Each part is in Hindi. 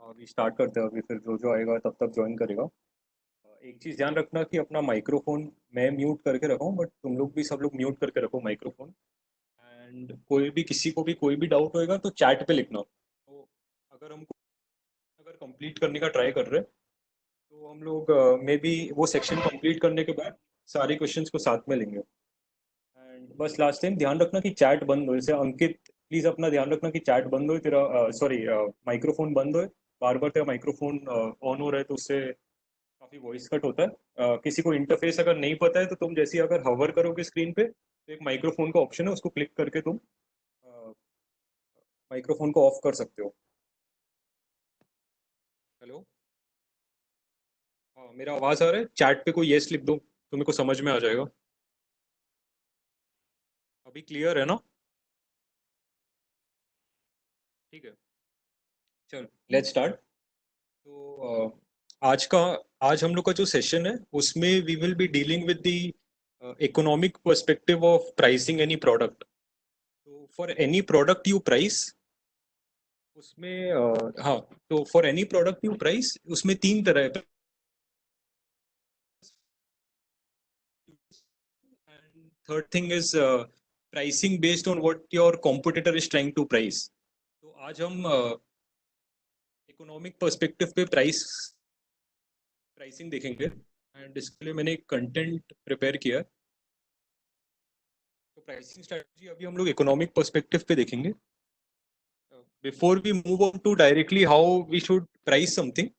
अभी स्टार्ट करते हैं। अभी फिर जो जो आएगा तब तक ज्वाइन करेगा। एक चीज़ ध्यान रखना कि अपना माइक्रोफोन मैं म्यूट करके रखाऊँ, बट तुम लोग भी सब लोग म्यूट करके रखो माइक्रोफोन। एंड कोई भी किसी को भी कोई भी डाउट होएगा तो चैट पे लिखना। तो अगर हम अगर कंप्लीट करने का ट्राई कर रहे हैं तो हम लोग मे बी वो सेक्शन कंप्लीट करने के बाद सारे क्वेश्चंस को साथ में लेंगे। एंड बस लास्ट टाइम ध्यान रखना कि चैट बंद हो। जैसे अंकित, प्लीज अपना ध्यान रखना कि चैट बंद हो तेरा, सॉरी, माइक्रोफोन बंद हो। बार बार तेरा माइक्रोफोन ऑन हो रहा है तो उससे काफी वॉइस कट होता है। किसी को इंटरफेस अगर नहीं पता है तो तुम जैसे ही अगर हवर करोगे स्क्रीन पे तो एक माइक्रोफोन का ऑप्शन है, उसको क्लिक करके तुम माइक्रोफोन को ऑफ कर सकते हो। हेलो। हाँ, मेरा आवाज आ रहा है? चैट पे कोई यस लिख दो तो मेरे को समझ में आ जाएगा। अभी क्लियर है ना? ठीक है, चल लेट्स स्टार्ट। तो आज हम लोग का जो सेशन है उसमें we will be dealing with the economic perspective of pricing any product. तो for any product you price उसमें हाँ, तो for any product you price उसमें तीन तरह है। And third thing is pricing based on what your competitor is trying to price. तो आज हम इकोनॉमिक पर्सपेक्टिव पे प्राइसिंग देखेंगे। एंड इसके लिए मैंने एक कंटेंट प्रिपेयर किया है। तो प्राइसिंग स्ट्रेटजी अभी हम लोग इकोनॉमिक पर्सपेक्टिव पे देखेंगे। Before we move on to directly how we should price something,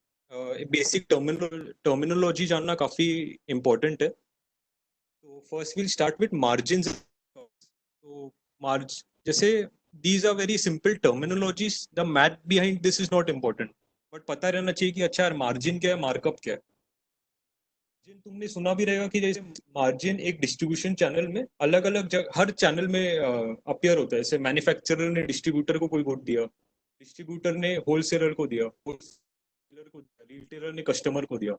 basic terminology जानना काफी इम्पोर्टेंट है। तो first will start with margin. तो मार्ज जैसे these are very simple terminologies, the math behind this is not important, but पता रहना चाहिए कि अच्छा यार मार्जिन क्या है, मार्कअप क्या है। जिन तुमने सुना भी रहेगा कि जैसे मार्जिन एक डिस्ट्रीब्यूशन चैनल में अलग अलग जगह हर चैनल में अपीयर होता है। जैसे मैन्युफैक्चरर ने डिस्ट्रीब्यूटर को कोई गुड दिया, डिस्ट्रीब्यूटर ने होलसेलर को दिया, होलसेलर को दिया, रिटेलर ने कस्टमर को दिया,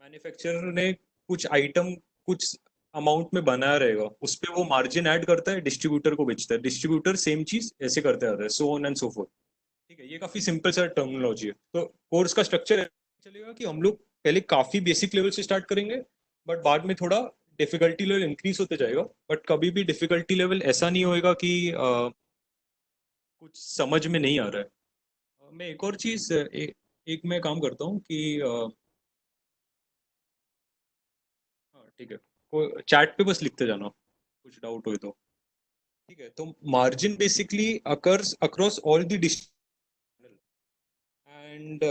मैन्युफैक्चरर ने कुछ आइटम कुछ अमाउंट में बनाया रहेगा, उस पे वो मार्जिन ऐड करता है, डिस्ट्रीब्यूटर को बेचता है, डिस्ट्रीब्यूटर सेम चीज ऐसे करते रहता है, so on and so fourth. ठीक है, ये काफी सिंपल सा टर्मिनोलॉजी है। तो कोर्स का स्ट्रक्चर चलेगा कि हम लोग पहले काफी बेसिक लेवल से स्टार्ट करेंगे, बट बाद में थोड़ा डिफिकल्टी लेवल इंक्रीज होते जाएगा। बट कभी भी डिफिकल्टी लेवल ऐसा नहीं होएगा कि कुछ समझ में नहीं आ रहा है। मैं एक और चीज एक मैं काम करता हूँ कि हाँ ठीक है, को चैट पे बस लिखते जाना कुछ डाउट हो तो। ठीक है, तो margin basically occurs across all the end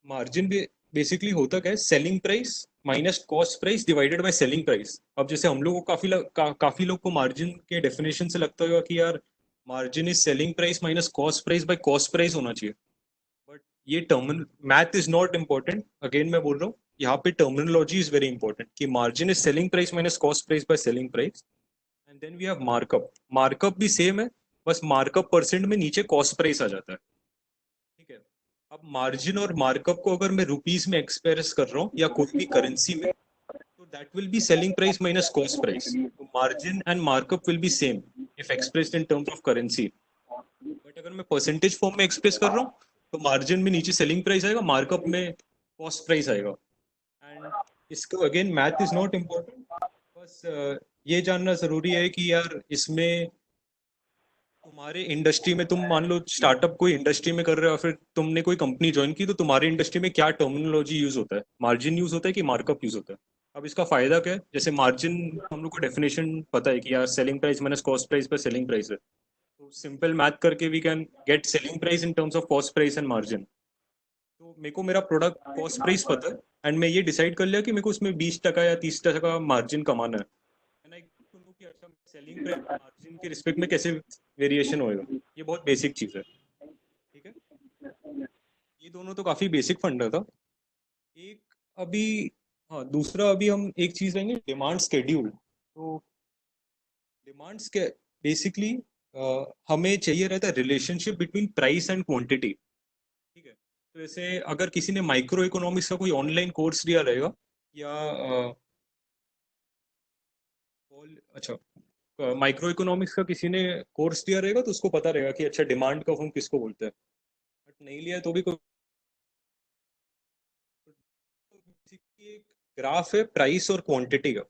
margin basically होता क्या है, selling price minus cost price divided by selling price. अब जैसे हम लोग को काफी लोग को मार्जिन के डेफिनेशन से लगता होगा कि यार margin is selling price minus cost price by cost price होना चाहिए। बट ये टर्मिन math is not important, again मैं बोल रहा हूँ, यहाँ पे टर्मिनोलॉजी इज वेरी इंपॉर्टेंट कि margin is selling price minus cost price by selling price. And then we have markup. Markup भी सेम है, बस मार्कअप परसेंट में नीचे कॉस्ट प्राइस आ जाता है। ठीक है, अब मार्जिन और मार्कअप को अगर मैं रुपीस में एक्सप्रेस कर रहा हूँ या कोई भी करेंसी में, तो that will be selling price minus cost price. तो margin and markup will be same if expressed in terms of currency. But अगर मैं परसेंटेज फॉर्म में एक्सप्रेस कर रहा हूँ तो मार्जिन में नीचे सेलिंग प्राइस आएगा, मार्कअप में कॉस्ट प्राइस आएगा। एंड इसको again math is not important, बस ये जानना जरूरी है कि यार इसमें तुम्हारे इंडस्ट्री में तुम मान लो स्टार्टअप कोई इंडस्ट्री में कर रहे हो, फिर तुमने कोई कंपनी ज्वाइन की, तो तुम्हारी इंडस्ट्री में क्या टर्मिनोलॉजी यूज होता है, मार्जिन यूज होता है कि मार्कअप यूज होता है। अब इसका फायदा क्या है, जैसे मार्जिन हम लोग को डेफिनेशन पता है कि यार selling price minus cost price पर सेलिंग प्राइस है। तो सिंपल मैथ करके we can get selling price in terms of cost price and margin. तो मेरे को मेरा प्रोडक्ट कॉस्ट प्राइस पता है, एंड मैं ये डिसाइड कर लिया कि मेरे को उसमें 20% या 30% मार्जिन कमाना है। एंड आई टू नो कि अच्छा सेलिंग प्राइस मार्जिन के रिस्पेक्ट में कैसे वेरिएशन होएगा। ये बहुत बेसिक चीज़ है। ठीक है, ये दोनों तो काफी बेसिक फंडा था। एक अभी, हाँ दूसरा अभी हम एक चीज लेंगे, डिमांड स्केड्यूल। तो डिमांड्स के बेसिकली हमें चाहिए रहता है relationship between price and quantity. ठीक है, तो जैसे अगर किसी ने माइक्रो इकोनॉमिक्स का कोई ऑनलाइन कोर्स लिया रहेगा या अच्छा माइक्रो इकोनॉमिक्स का किसी ने कोर्स लिया रहेगा तो उसको पता रहेगा कि अच्छा डिमांड का फॉर्म किसको बोलते हैं। बट नहीं लिया तो भी कोई एक ग्राफ है प्राइस और क्वांटिटी का,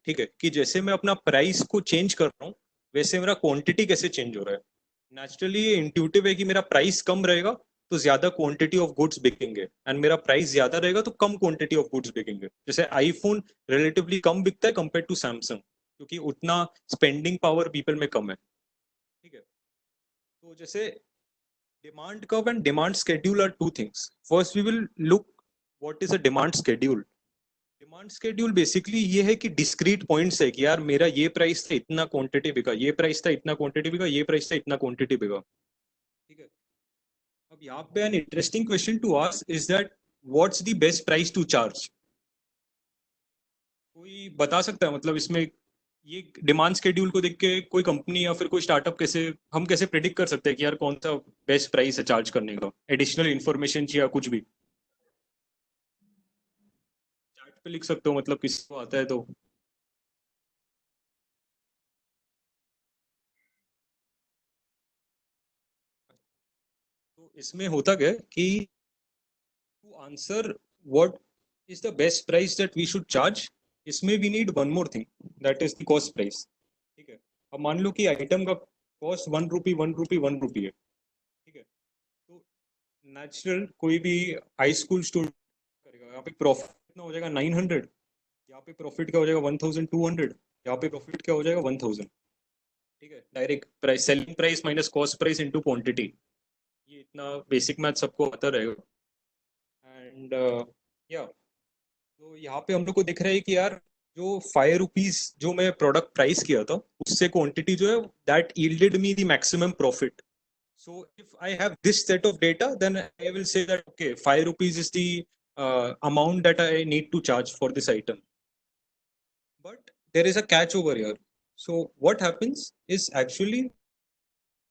ठीक है, कि जैसे मैं अपना प्राइस को चेंज कर रहा हूँ वैसे मेरा क्वांटिटी कैसे चेंज हो रहा है। नेचुरली ये इंट्यूटिव है कि मेरा प्राइस कम रहेगा तो ज्यादा क्वांटिटी ऑफ गुड्स बिकेंगे, एंड मेरा प्राइस ज्यादा रहेगा तो कम क्वांटिटी ऑफ गुड्स बिकेंगे। जैसे आईफोन रिलेटिवली कम बिकता है कंपेयर टू सैमसंग, क्योंकि उतना स्पेंडिंग पावर पीपल में कम है, ठीक है। तो जैसे demand curve and demand schedule are two things. First we will look what is a demand schedule. Demand schedule basically ये है कि डिस्क्रीट पॉइंट्स है कि यार मेरा ये प्राइस था इतना क्वांटिटी बिका, ये प्राइस था इतना क्वांटिटी बिका, ये प्राइस था इतना क्वांटिटी बिका, ठीक है। अब यहाँ पे an interesting question to ask is that what's the best price to charge. कोई बता सकता है मतलब इसमें ये डिमांड स्केड्यूल को देख के कोई कंपनी या फिर कोई स्टार्टअप कैसे हम कैसे प्रिडिक्ट कर सकते हैं कि यार कौन सा बेस्ट प्राइस है चार्ज करने का, एडिशनल इन्फॉर्मेशन या कुछ भी चार्ट पे लिख सकते हो मतलब किसी को आता है तो। तो इसमें होता क्या है कि to answer what is the best price that we should charge, इसमें we need one more thing, that is the cost price, ठीक है। अब मान लो कि आइटम का कॉस्ट 1 रुपी 1 रुपी 1 रुपी है, ठीक है। तो नेचुरल कोई भी हाई स्कूल स्टूडेंट करेगा, यहाँ पे प्रॉफिट कितना हो जाएगा 900, यहाँ पे प्रॉफिट क्या हो जाएगा 1200, यहाँ पे प्रॉफिट क्या हो जाएगा 1000, ठीक है। Direct price selling price minus cost price into quantity, ये इतना बेसिक मैथ सबको आता रहेगा। एंड या तो यहाँ पे हम लोग को दिख रहा है कि यार जो 5 रुपीज जो मैं प्रोडक्ट प्राइस किया था उससे क्वांटिटी जो है that yielded me the maximum profit. So if I have this set of data, then I will say that okay, 5 rupees is the amount that I need to charge for this item. But there is a catch over here. So what happens is actually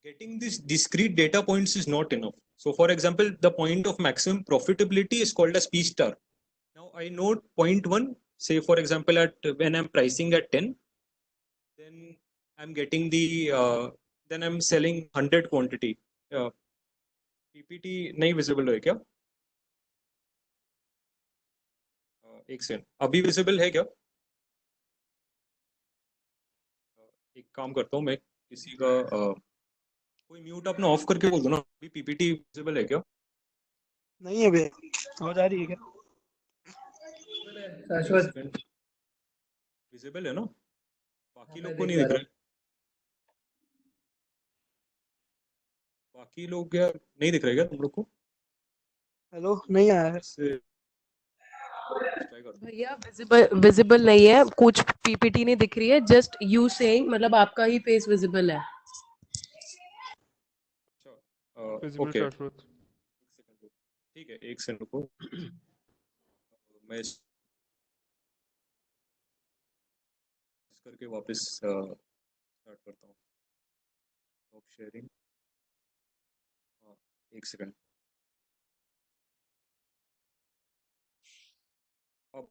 getting these discrete data points is not enough. So for example, the point of maximum profitability is called as P star. Now I note point one, say for example, at when I'm pricing at 10, then I'm getting the then I'm selling 100 quantity. PPT नहीं विजिबल है क्या? एक सेकंड, अभी विजिबल है क्या? एक काम करता हूँ मैं किसी का कोई म्यूट अपना ऑफ करके बोल दो ना, अभी पीपीटी विजिबल है क्या? नहीं है भैया, हो जा रही है क्या? शाश्वत विजिबल है ना? बाकी मैं लोग को देख नहीं पा दिख रहा रहा है? बाकी लोग यार नहीं दिख रहा है क्या तुम लोग को? हेलो, नहीं आया है। इससे ट्राई करता हूँ। भैया विजिबल विजिबल नहीं है, कुछ पीपीटी नहीं दिख रही है, जस्ट यू सेइंग मतलब आपका ही फेस विजिबल है। अच्छा विजिबल ओके, शाश्वत। ठीक है एक सेकंड रुको, मैं इस करके वापस स्टार्ट करता हूँ। स्टॉप शेयरिंग, एक सेकंड। अब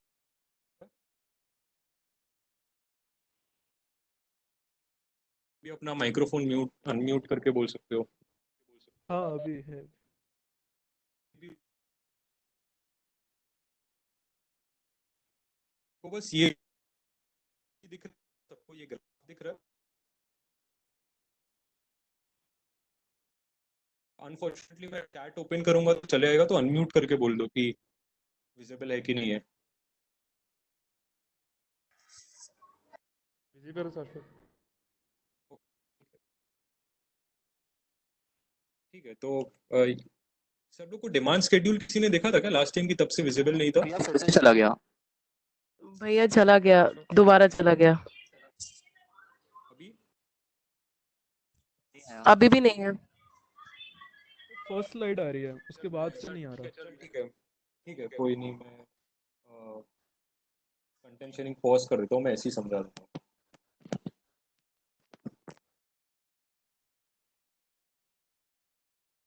भी अपना माइक्रोफोन म्यूट अनम्यूट करके बोल सकते हो। हाँ अभी है। तो बस ये दिख रहा है सबको, ये ग्राफ दिख रहा है। अनफॉर्चुनेटली मैं चैट ओपन करूंगा तो चले आएगा, तो अनम्यूट करके बोल दो कि विजिबल है कि नहीं है। विजिबल शाश्वत। ठीक है, तो सब लोग को डिमांड स्केड्यूल किसी ने देखा था क्या लास्ट टाइम की, तब से विजिबल नहीं था? भैया फिर से चला गया। भैया चला गया, दोबारा चला गया, अभी अभी भी नहीं है। फर्स्ट स्लाइड आ रही है, उसके बाद से नहीं आ ठीक है, रहा। चल ठीक है कोई नहीं, मैं कंटेंट शेयरिंग पॉज कर देता हूँ, मैं ऐसे ही समझा देता हूँ।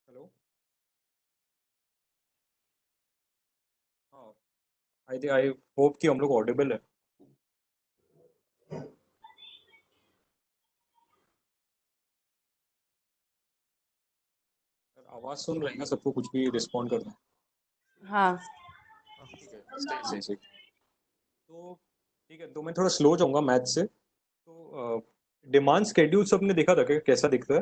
हेलो, हाँ, आई होप कि हम लोग ऑडिबल है। आवाज सुन रहे हैं सबको, कुछ भी रिस्पॉन्ड करना। हाँ ठीक है, सही सही सही। तो ठीक है, तो मैं थोड़ा स्लो जाऊंगा मैथ से। तो डिमांड स्केड्यूल्स आपने देखा था क्या, कैसा दिखता है?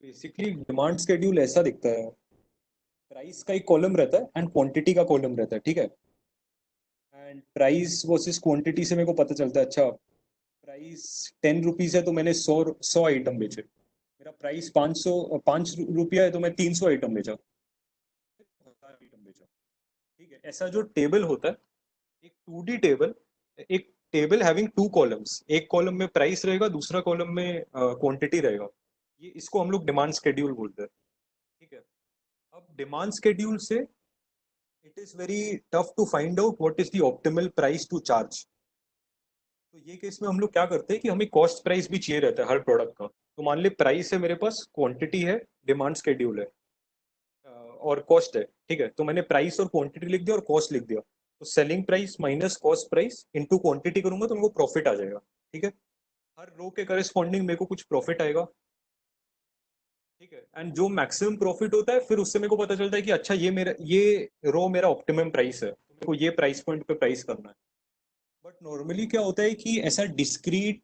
बेसिकली डिमांड स्केड्यूल ऐसा दिखता है, प्राइस का एक कॉलम रहता है एंड क्वांटिटी का कॉलम रहता है, ठीक है। एंड प्राइस वर्सेस क्वांटिटी से मेरे को पता चलता है, अच्छा प्राइस 10 रुपीज़ है तो मैंने 100 आइटम बेचे। मेरा प्राइस 5 रुपया है तो मैं 300 आइटम बेचा, 1000 आइटम बेचा। ठीक है, ऐसा जो टेबल होता है, एक 2D टेबल, एक टेबल हैविंग टू कॉलम्स, एक कॉलम में प्राइस रहेगा, दूसरा कॉलम में क्वांटिटी रहेगा। ये इसको हम लोग डिमांड स्केड्यूल बोलते हैं। ठीक है, अब डिमांड स्केड्यूल से it is very tough to find out what is the optimal price to charge. तो ये केस में हम लोग क्या करते हैं कि हमें कॉस्ट प्राइस भी चाहिए रहता है हर प्रोडक्ट का। तो मान ले प्राइस है मेरे पास, क्वांटिटी है, डिमांड स्केड्यूल है, और कॉस्ट है। ठीक है, तो मैंने प्राइस और क्वांटिटी लिख दिया और कॉस्ट लिख दिया। तो selling price minus cost price into quantity करूंगा तो मेरे को प्रॉफिट आ जाएगा। ठीक है, हर रो के करस्पॉन्डिंग मेरे को कुछ प्रॉफिट आएगा। ठीक है, एंड जो मैक्सिमम प्रॉफिट होता है फिर उससे मेरे को पता चलता है कि अच्छा ये रो मेरा ऑप्टिमम प्राइस है, तो मेरे को ये प्राइस पॉइंट पे प्राइस करना है। बट नॉर्मली क्या होता है कि ऐसा डिस्क्रीट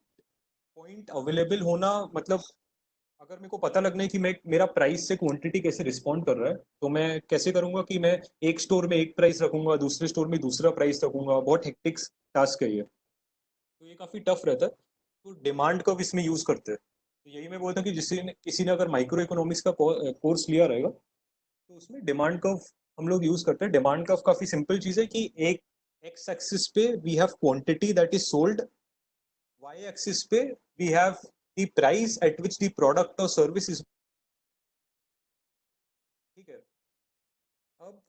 पॉइंट अवेलेबल होना, मतलब अगर मेरे को पता लगना है कि मैं मेरा प्राइस से क्वांटिटी कैसे रिस्पॉन्ड कर रहा है, तो मैं कैसे करूंगा कि मैं एक स्टोर में एक प्राइस रखूंगा, दूसरे स्टोर में दूसरा प्राइस रखूंगा। बहुत हेक्टिक टास्क है ये, तो ये काफी टफ रहता है। तो डिमांड कर्व इसमें यूज करते हैं। तो यही मैं बोलता हूँ कि किसी ने अगर माइक्रो इकोनॉमिक्स का कोर्स लिया रहेगा तो उसमें डिमांड कर्व हम लोग यूज करते हैं। डिमांड कर्व काफी सिंपल चीज है कि एक एक्स एक्सिस पे we have quantity that is sold, Y axis पे we have the price at which the product और सर्विस इज। ठीक है, अब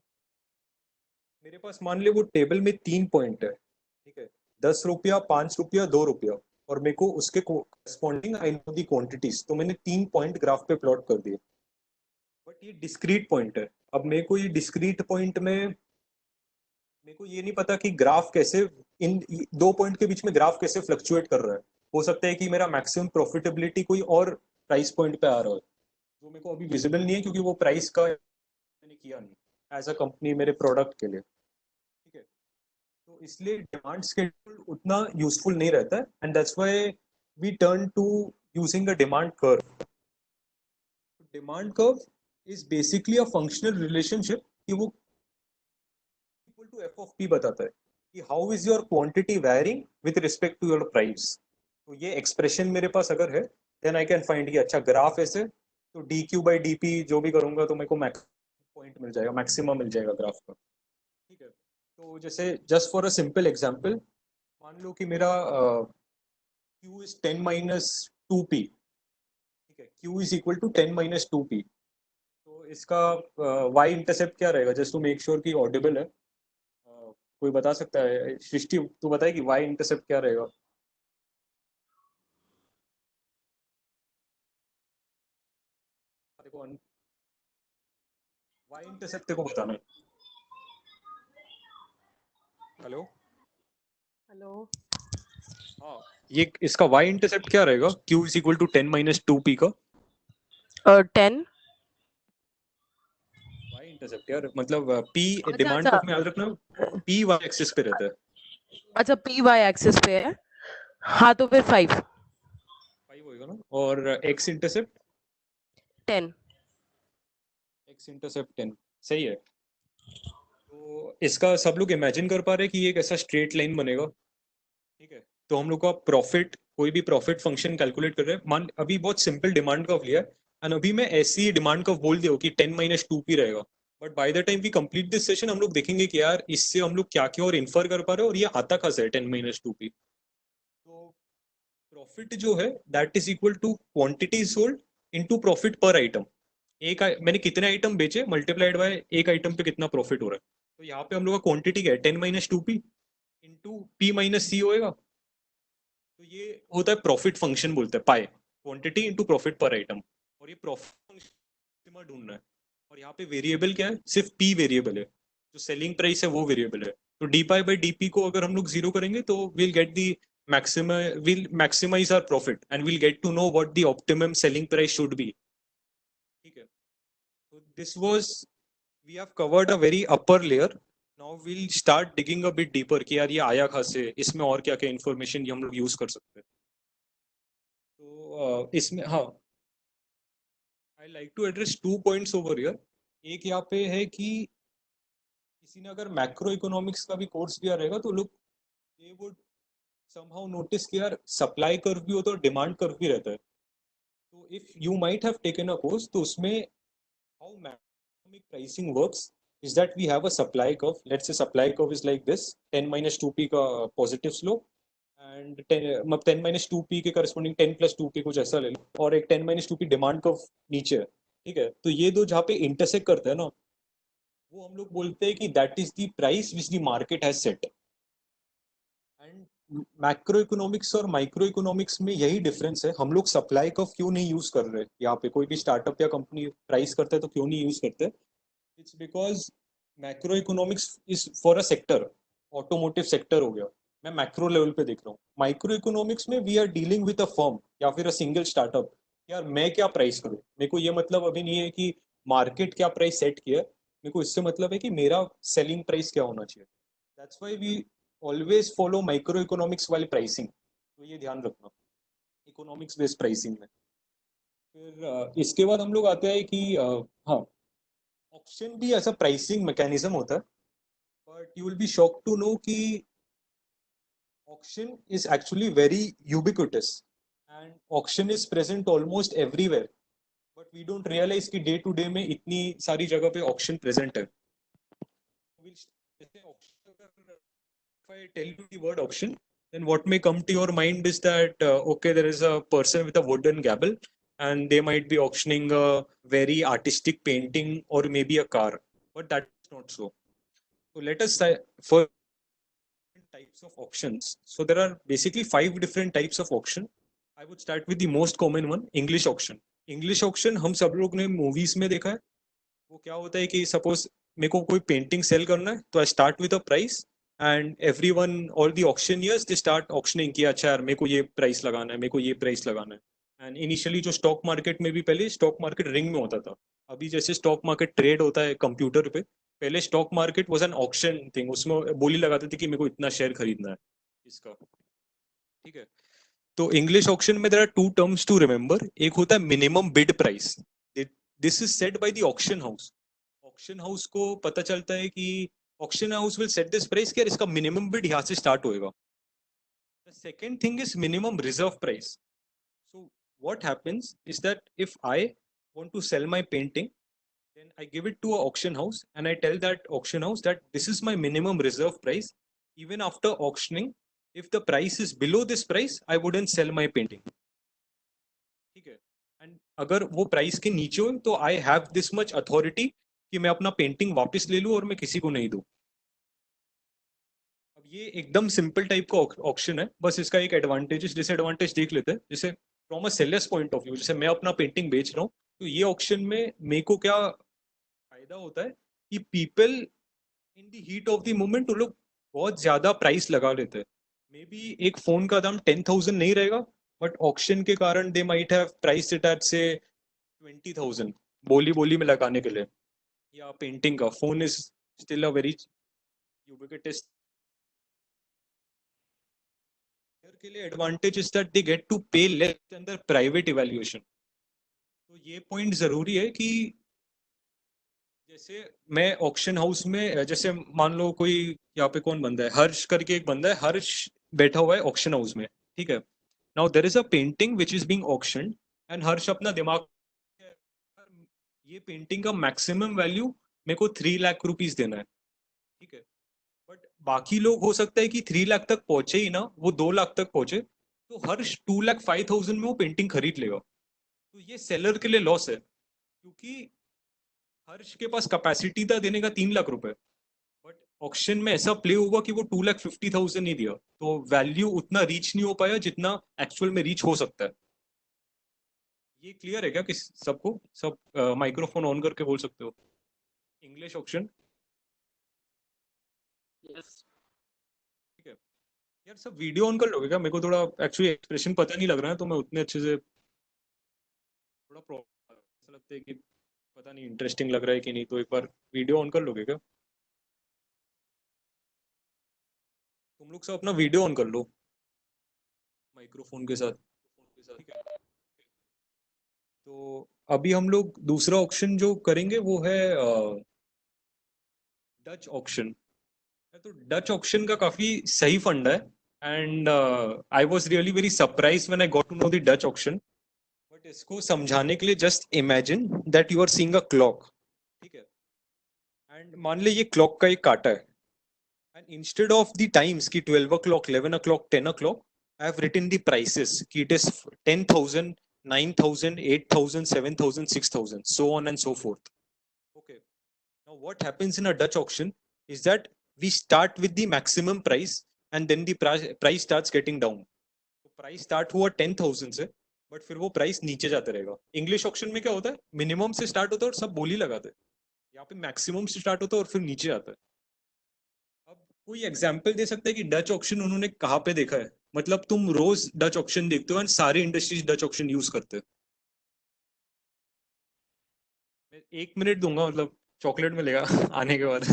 मेरे पास मान ले वो टेबल में 3 पॉइंट है, ठीक है, 10 रुपया, 5 रुपया, 2 रुपया, और मेरे को उसके corresponding I know the quantities, तो मैंने 3 पॉइंट ग्राफ पे प्लॉट कर दिए। बट ये डिस्क्रीट पॉइंट है। अब मेरे को ये डिस्क्रीट पॉइंट में मेरे को ये नहीं पता कि ग्राफ कैसे, इन 2 पॉइंट के बीच में ग्राफ कैसे फ्लक्चुएट कर रहा है। हो सकता है कि मेरा मैक्सिमम प्रॉफिटेबिलिटी कोई और प्राइस पॉइंट पे आ रहा है, जो मेरे को अभी विजिबल नहीं है क्योंकि वो प्राइस का मैंने किया नहीं एज अ कंपनी मेरे प्रोडक्ट के लिए। ठीक है, तो इसलिए डिमांड शेड्यूल उतना यूजफुल नहीं रहता है, and that's why we turn to using a demand curve. Demand curve is basically a functional relationship कि वो equal to F of p बताता है कि how is your quantity varying with respect to your price. तो ये एक्सप्रेशन मेरे पास अगर है देन आई कैन फाइंड कि अच्छा ग्राफ ऐसे, तो D Q by d P जो भी करूंगा तो मेरे को मैक्स पॉइंट मिल जाएगा, मैक्सिमम मिल जाएगा ग्राफ का। ठीक है, तो जैसे just for a simple example, मान लो कि मेरा क्यू इज 10 - 2p। ठीक है, Q is equal to 10 - 2p। तो इसका वाई इंटरसेप्ट क्या रहेगा, जस्ट टू मेक श्योर कि ऑडिबल है। कोई बता सकता है? सृष्टि तू बताए कि वाई इंटरसेप्ट क्या रहेगा? देखो, वाई इंटरसेप्ट तेरे को बताना है। हेलो? हेलो। हाँ, ये इसका वाई इंटरसेप्ट क्या रहेगा, Q is equal to 10 - 2p का 10। वाई इंटरसेप्ट यार, मतलब पी अच्छा डिमांड अच्छा को याद रखना, पी वाई एक्सिस पे रहता है। अच्छा, पी वाई एक्सिस पे है। हाँ तो फिर 5। 5 होएगा ना, और एक्स इंटरसेप्ट 10। एक्स इंटरसेप्ट 10 सही है। तो इसका सब लोग इमेजिन कर पा रहे हैं कि ये एक ऐसा स्ट्रेट लाइन बनेगा। ठीक है, तो हम लोग का प्रॉफिट, कोई भी प्रॉफिट फंक्शन कैलकुलेट कर रहे हैं, मान अभी बहुत सिंपल डिमांड कर्व लिया है, एंड अभी मैं ऐसी डिमांड कर्व बोल दिया कि 10 - 2p रहेगा। But by the time we complete this session हम लोग देखेंगे कि यार इससे हम लोग क्या क्या और इन्फर कर पा रहे हैं, और ये आता कहाँ से है 10 - 2p। तो प्रॉफिट जो है that is equal to quantity sold into profit per item. मैंने कितने आइटम बेचे मल्टीप्लाइड बाय एक आइटम पे कितना प्रॉफिट हो रहा है। तो यहाँ पे हम लोग का क्वांटिटी क्या है, 10 - 2p इंटू p माइनस सी होएगा। तो ये होता है प्रॉफिट फंक्शन, बोलते हैं पाए, quantity into profit per item. और ये प्रॉफिट फंक्शन ढूंढना है। और यहाँ पे वेरिएबल क्या है, सिर्फ पी वेरिएबल है, जो सेलिंग प्राइस है वो वेरिएबल है। तो d pi by d p को अगर हम लोग जीरो करेंगे तो will get the will maximize our profit and will get to know what the optimum selling price should be. ठीक है, तो this was we have covered a very upper layer. Now we'll start digging a bit deeper कि यार ये आया कहाँ से, इसमें और क्या क्या इन्फॉर्मेशन हम लोग यूज कर सकते हैं. तो इसमें हाँ, I like to address 2 points over here. एक यहाँ पे है कि किसी ने अगर मैक्रो इकोनॉमिक्स का भी कोर्स दिया रहेगा तो लोग दे वुड समहाउ नोटिस कि यार सप्लाई कर्व भी होता है और डिमांड कर्व भी रहता है. तो if you might have taken a course तो उसमें how macroeconomic pricing works is that we have a supply curve. Let's say supply curve is like this, 10 minus 2p का positive slope and 10 minus 2p के corresponding 10 plus 2p कुछ ऐसा ले लो, और एक 10 minus 2p डिमांड कर्व नीचे है. ठीक है, तो ये दो जहाँ पे इंटरसेक्ट करते हैं ना, वो हम लोग बोलते हैं कि that is the price which the market has set. And macro economics और माइक्रो इकोनॉमिक्स में यही डिफरेंस है. हम लोग सप्लाई कर्व क्यों नहीं यूज कर रहे यहाँ पे, कोई भी स्टार्टअप या कंपनी प्राइस करता है तो क्यों नहीं यूज करते. It's because macroeconomics is for a sector. Automotive sector हो गया, मैं मैक्रो लेवल पे देख रहा हूँ. माइक्रो इकोनॉमिक्स में we are dealing with a firm या फिर अ सिंगल स्टार्टअप. यार मैं क्या प्राइस करूँ, मेरे को ये मतलब अभी नहीं है कि मार्केट क्या प्राइस सेट किया है, मेरे को इससे मतलब है कि मेरा सेलिंग प्राइस क्या होना चाहिए. That's why we always follow microeconomics वाली प्राइसिंग. तो ये ध्यान रखना इकोनॉमिक्स बेस्ड प्राइसिंग में. फिर इसके बाद हम लोग आते हैं कि हाँ, ऑप्शन भी ऐसा प्राइसिंग मैकेनिज्म होता है. But you will be shock to know कि auction is actually very ubiquitous and auction is present almost everywhere. But we don't realise कि डे टू डे में इतनी सारी जगह पे ऑक्शन प्रेजेंट है. If I tell you the word auction, then what may come to your mind is that okay, there is a person with a wooden gavel, and they might be auctioning a very artistic painting or maybe a car, but that's not so. So let us for types of auctions. So there are basically 5 different types of auction. I would start with the most common one, English auction. English auction हम सब लोग ने movies में देखा है. वो क्या होता है कि सपोज मेरे को कोई पेंटिंग सेल करना है तो I start with a price and everyone all the auctioneers they start auctioning कि अच्छा यार मेरे को ये प्राइस लगाना है, मेरे को ये प्राइस लगाना है. एंड इनिशियली जो स्टॉक मार्केट में भी पहले स्टॉक मार्केट रिंग में होता था. अभी जैसे स्टॉक मार्केट ट्रेड होता है कंप्यूटर पे, पहले stock market was an auction thing. उसमें बोली लगाते थे कि मेरे को इतना शेयर खरीदना है इसका. ठीक है, तो इंग्लिश ऑक्शन में there are 2 terms to remember. एक होता है minimum bid price. This is set by the auction house. Auction house को पता चलता है कि auction house will set this price कि यार इसका मिनिमम बिड यहाँ से स्टार्ट होएगा. The second thing is minimum reserve price. So what happens is that if I want to sell my painting, then I give it to an auction house and I tell that auction house that this is my minimum reserve price. Even after auctioning, if the price is below this price, I wouldn't sell my painting. ठीक है, एंड अगर वो प्राइस के नीचे हो तो I have this much authority कि मैं अपना पेंटिंग वापस ले लूं और मैं किसी को नहीं दूं. अब ये एकदम सिंपल टाइप का ऑक्शन है. बस इसका एक एडवांटेज डिसएडवांटेज देख लेते हैं. जैसे from a sellers point of view, जैसे मैं अपना पेंटिंग बेच रहा हूँ तो ये ऑक्शन में मेरे को क्या फायदा होता है कि people in the heat of the moment वो लोग बहुत ज्यादा प्राइस लगा लेते हैं. मे बी एक फोन का दाम 10,000 नहीं रहेगा, बट ऑक्शन के कारण they might have price it at से 20,000 बोली बोली में लगाने के लिए. या पेंटिंग का phone is still a very ubiquitous. के लिए advantage is that they get to pay less than the private evaluation. तो ये पॉइंट जरूरी है कि जैसे मैं ऑक्शन हाउस में, जैसे मान लो कोई यहाँ पे कौन बंदा है, हर्ष करके एक बंदा है, हर्ष बैठा हुआ है ऑक्शन हाउस में. ठीक है, now there is a painting which is being auctioned and Harsh अपना दिमाग, ये पेंटिंग का मैक्सिमम वैल्यू मेरे को 3 लाख रुपीज देना है. ठीक है, बट बाकी लोग हो सकता है कि 3 लाख तक पहुंचे ही ना, वो 2 लाख तक पहुंचे, तो हर्ष 2,05,000 में वो पेंटिंग खरीद लेगा. तो ये सेलर के लिए लॉस है, क्योंकि हर्ष के पास कैपेसिटी था देने का 3 लाख रुपए, बट ऑक्शन में ऐसा प्ले हुआ कि वो 2,50,000 ही दिया, तो वैल्यू उतना रीच नहीं हो पाया जितना एक्चुअल में रीच हो सकता है. ये क्लियर है क्या कि सबको? सब माइक्रोफोन ऑन करके बोल सकते हो. English auction. यस. ठीक है यार, सब वीडियो ऑन कर लोगे क्या? मेरे को थोड़ा एक्चुअली एक्सप्रेशन पता नहीं लग रहा है, तो मैं उतने अच्छे से थोड़ा प्रॉब्लम ऐसा लगता है कि पता नहीं इंटरेस्टिंग लग रहा है कि नहीं, तो एक बार वीडियो ऑन कर लोगे क्या? तुम लोग सब अपना वीडियो ऑन कर लो माइक्रोफोन के साथ। ठीक है, तो अभी हम लोग दूसरा ऑप्शन जो करेंगे वो है डच ऑक्शन। तो डच ऑक्शन का काफी सही फंड है, and I was really very surprise when I got to know the Dutch auction. But इसको समझाने के लिए just imagine that you are seeing a clock. ठीक है, एंड मान ले ये क्लॉक का एक काटा है, and instead of the times की 12 o'clock 11 o'clock 10 o'clock, I have written the prices ki it is 10,000 9,000 8,000 7,000 6,000 so on and so forth. Okay, now what happens in a Dutch auction is that we start with the maximum price and then the price starts getting down. तो प्राइस स्टार्ट हुआ 10,000 से, बट फिर वो प्राइस नीचे जाते रहेगा। इंग्लिश ऑक्शन में क्या होता है, मिनिमम से स्टार्ट होता है और सब बोली लगाते हैं। यहाँ पे मैक्सिमम से स्टार्ट होता है और फिर नीचे आता है। अब कोई एग्जांपल दे सकता है कि डच ऑक्शन उन्होंने कहाँ पे देखा है? मतलब तुम रोज डच ऑक्शन देखते हो एंड सारे इंडस्ट्रीज डच ऑक्शन यूज करते हैं। मैं 1 मिनट दूंगा, मतलब चॉकलेट मिलेगा आने के बाद।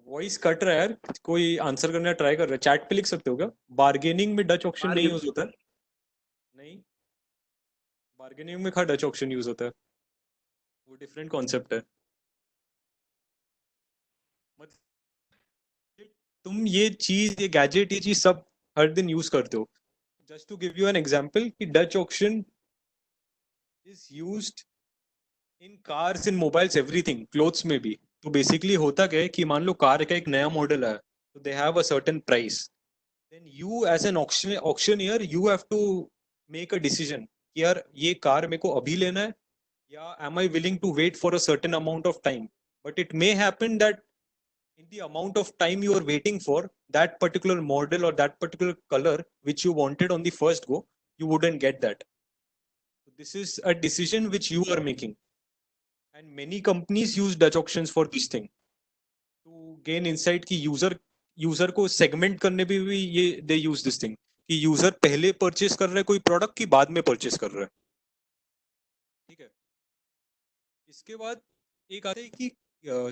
वॉइस कट रहा है यार, कोई आंसर करने ट्राई कर रहा है, चैट पे लिख सकते हो क्या? बार्गेनिंग में डच ऑक्शन नहीं यूज होता है? नहीं, बार्गेनिंग में कहाँ डच ऑक्शन यूज होता है? वो डिफरेंट कॉन्सेप्ट है। मतलब तुम ये चीज, ये गैजेट, ये चीज सब हर दिन यूज करते हो। Just to give you an example कि Dutch auction is used in cars, in mobiles, everything, clothes में भी। तो बेसिकली होता क्या है कि मान लो कार का एक नया मॉडल है, तो they have a certain price, then you as an auctioneer you have to make a decision कि यार ये कार मेरे को अभी लेना है, या am I willing to wait for a certain amount of time. But it may happen that in the amount of time you are waiting for that particular model or that particular color which you wanted on the first go, you wouldn't get that. So this is a decision which you are making, and many companies use Dutch auctions for this thing to gain insight कि यूजर को सेगमेंट करने पे भी ये दे यूज दिस थिंग कि यूजर पहले परचेस कर रहा है कोई प्रोडक्ट की बाद में परचेस कर रहा है। ठीक है, इसके बाद एक आता है कि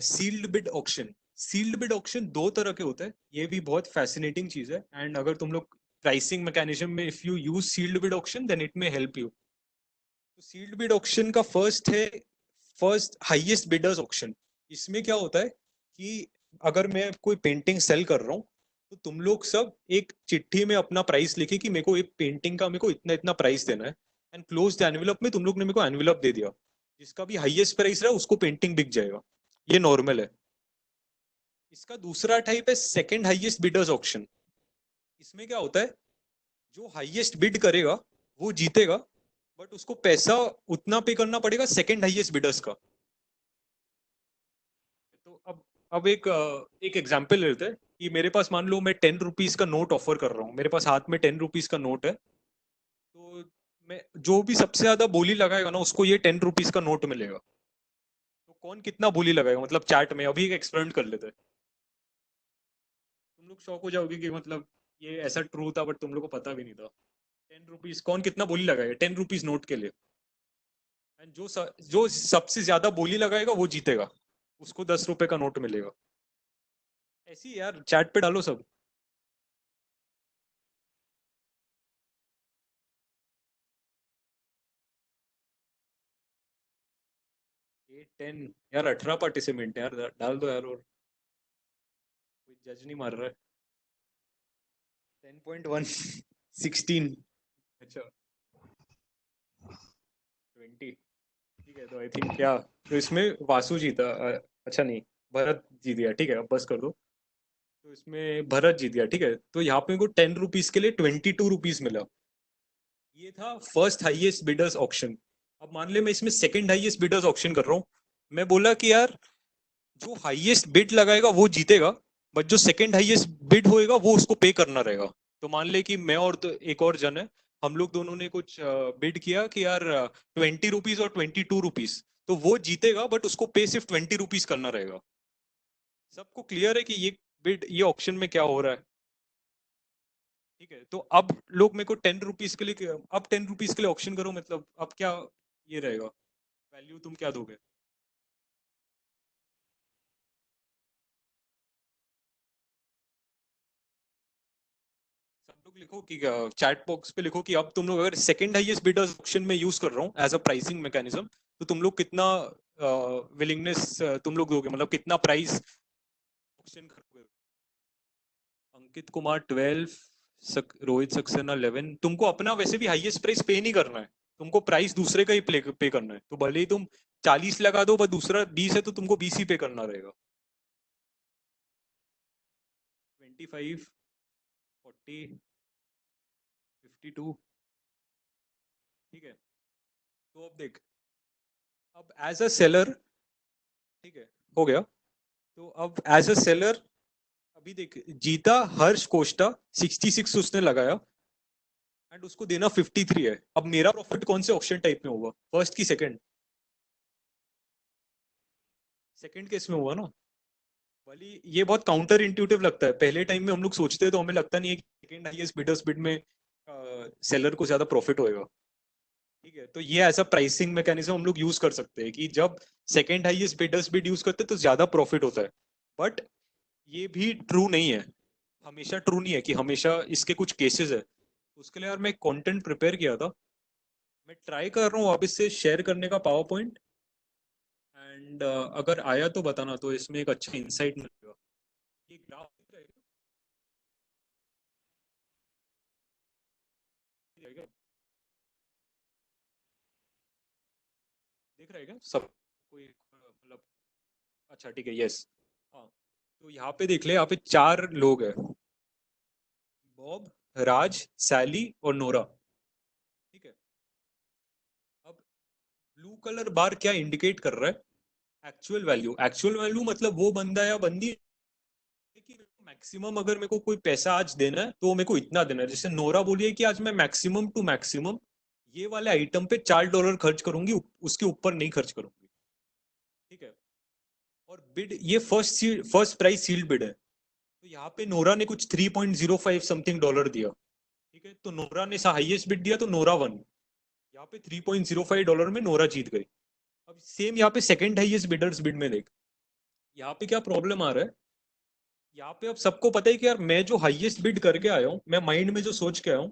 sealed bid auction. Sealed bid auction दो तरह के होते हैं, ये भी बहुत फैसिनेटिंग चीज है, एंड अगर तुम लोग प्राइसिंग मैकेनिज्म में if you use sealed bid auction then it may help you. तो सील्ड बिड ऑक्शन का फर्स्ट है फर्स्ट हाईएस्ट बिडर्स ऑक्शन। इसमें क्या होता है कि अगर मैं कोई पेंटिंग सेल कर रहा हूँ, तो तुम लोग सब एक चिट्ठी में अपना प्राइस लिखे कि मेरे को एक पेंटिंग का मेरे को इतना इतना प्राइस देना है, एंड क्लोज द एनवेलप में तुम लोग ने मेरे को एनवेलप दे दिया, जिसका भी हाईएस्ट प्राइस रहा उसको पेंटिंग बिक जाएगा। ये नॉर्मल है। इसका दूसरा टाइप है सेकंड हाईएस्ट बिडर्स ऑक्शन। इसमें क्या होता है, जो हाईएस्ट बिड करेगा वो जीतेगा, बट उसको पैसा उतना पे करना पड़ेगा सेकंड हाईएस्ट बिडर्स का। तो अब एक एग्जांपल लेते हैं कि मेरे पास मान लो मैं 10 रुपीज का नोट ऑफर कर रहा हूँ, मेरे पास हाथ में 10 रुपीज का नोट है, तो मैं जो भी सबसे ज्यादा बोली लगाएगा ना उसको ये 10 रुपीज का नोट मिलेगा। तो कौन कितना बोली लगाएगा, मतलब चैट में अभी एक एक्सपेरिमेंट कर लेते हैं। तुम लोग शॉक हो जाओगे कि मतलब ये ऐसा ट्रू था बट तुम लोग को पता भी नहीं था। 10 रुपीज कौन कितना बोली लगाएगा 10 रुपीज नोट के लिए, एंड जो सबसे ज्यादा बोली लगाएगा वो जीतेगा, उसको 10 रुपए का नोट मिलेगा। ऐसी यार चैट पे डालो सब। 8 10 यार 18 पार्टिसिपेंट यार, डाल दो यार, और कोई जज नहीं मार रहा है। 10.1 16, अच्छा 20। ठीक है, तो आई थिंक क्या, तो इसमें वासु जीता, अच्छा नहीं, भरत जीत गया। ठीक है, अब बस कर दो। तो इसमें भरत जीत गया। ठीक है, तो यहाँ पे को 10 रुपीज के लिए 22 रुपीज मिला। ये था फर्स्ट हाईएस्ट बिडर्स ऑक्शन। अब मान ले मैं इसमें सेकंड हाईएस्ट बिडर्स ऑक्शन कर रहा हूँ, मैं बोला कि यार जो हाईएस्ट बिड लगाएगा वो जीतेगा, बट जो सेकंड हाईएस्ट बिड होएगा वो उसको पे करना रहेगा। तो मान ले कि मैं और तो एक और जन है, हम लोग दोनों ने कुछ बिड किया कि यार 20 रुपीज और 22 रुपीज, तो वो जीतेगा बट उसको पे सिर्फ 20 रुपीज करना रहेगा। सबको क्लियर है कि ये बिड ये ऑप्शन में क्या हो रहा है, ठीक है। तो अब लोग मेरे को 10 रुपीज के लिए, अब 10 रुपीज के लिए ऑप्शन करो, मतलब अब क्या ये रहेगा, वैल्यू तुम क्या दोगे? सब लोग लिखो कि चैट बॉक्स पे लिखो कि अब तुम लोग अगर सेकंड हाईएस्ट बिडर्स ऑप्शन में यूज कर रहा हूँ एज अ प्राइसिंग मैकेनिज्म, तो तुम लोग कितना विलिंगनेस तुम लोग दोगे, मतलब कितना प्राइस ऑप्शन करोगे? अंकित कुमार 12, रोहित सक्सेना 11। तुमको अपना वैसे भी हाईएस्ट प्राइस पे नहीं करना है, तुमको प्राइस दूसरे का ही पे करना है। तो भले ही तुम 40 लगा दो पर दूसरा 20 है तो तुमको 20 ही पे करना रहेगा। 25, 40, 52, ठीक है। तो अब देख, अब एज अ सेलर, ठीक है, हो गया। तो अब एज अ सेलर अभी देख, जीता हर्ष कोष्टा 66 उसने लगाया एंड उसको देना 53 है। अब मेरा प्रॉफिट कौन से ऑप्शन टाइप में होगा, फर्स्ट की सेकंड? सेकंड केस में हुआ ना। भले ये बहुत काउंटर इंट्यूटिव लगता है, पहले टाइम में हम लोग सोचते हैं तो हमें लगता नहीं है कि सेकंड हाईएस्ट बिडर्स बिड में सेलर को ज्यादा प्रॉफिट होएगा, ठीक है। तो ये ऐसा प्राइसिंग मैकेनिज्म हम लोग यूज कर सकते हैं कि जब second highest bidders bid use करते हैं तो ज्यादा प्रॉफिट होता है। बट ये भी ट्रू नहीं है, हमेशा ट्रू नहीं है कि हमेशा इसके कुछ केसेस है। उसके लिए यार मैं कंटेंट प्रिपेयर किया था, मैं ट्राई कर रहा हूँ वापस से शेयर करने का पावर पॉइंट, एंड अगर आया तो बताना, तो इसमें एक अच्छा इंसाइट मिलेगा। ये ग्राफ दिख रहा है क्या? दिख रहा है क्या सब कोई, मतलब अच्छा ठीक है, यस। हाँ, तो यहाँ पे देख ले, यहाँ पे 4 लोग हैं, बॉब, राज, सैली और नोरा, ठीक है। अब ब्लू कलर बार क्या इंडिकेट कर रहा है? Actual value. एक्चुअल वैल्यू मतलब वो बंदा या बंदी कि मैक्सिमम अगर मेरे को कोई पैसा आज देना है तो मेरे को इतना देना है। जैसे नोरा बोलिए कि आज मैं मैक्सिमम टू मैक्सिमम ये वाले आइटम पे $4 खर्च करूंगी, उसके ऊपर नहीं खर्च करूंगी, ठीक है। और बिड ये फर्स्ट प्राइस सील्ड बिड है, तो यहाँ पे नोरा ने कुछ 3.05 समथिंग डॉलर दिया, ठीक है। तो नोरा ने हाईएस्ट बिड दिया तो नोरा वन, यहाँ पे $3.05 में नोरा जीत गई। अब सेम यहाँ पे सेकंड हाईएस्ट बिडर्स बिड में देख, यहाँ पे क्या प्रॉब्लम आ रहा है, यहाँ पे अब सबको पता है कि यार मैं जो हाईएस्ट बिड करके आया हूँ, मैं माइंड में जो सोच के आया हूँ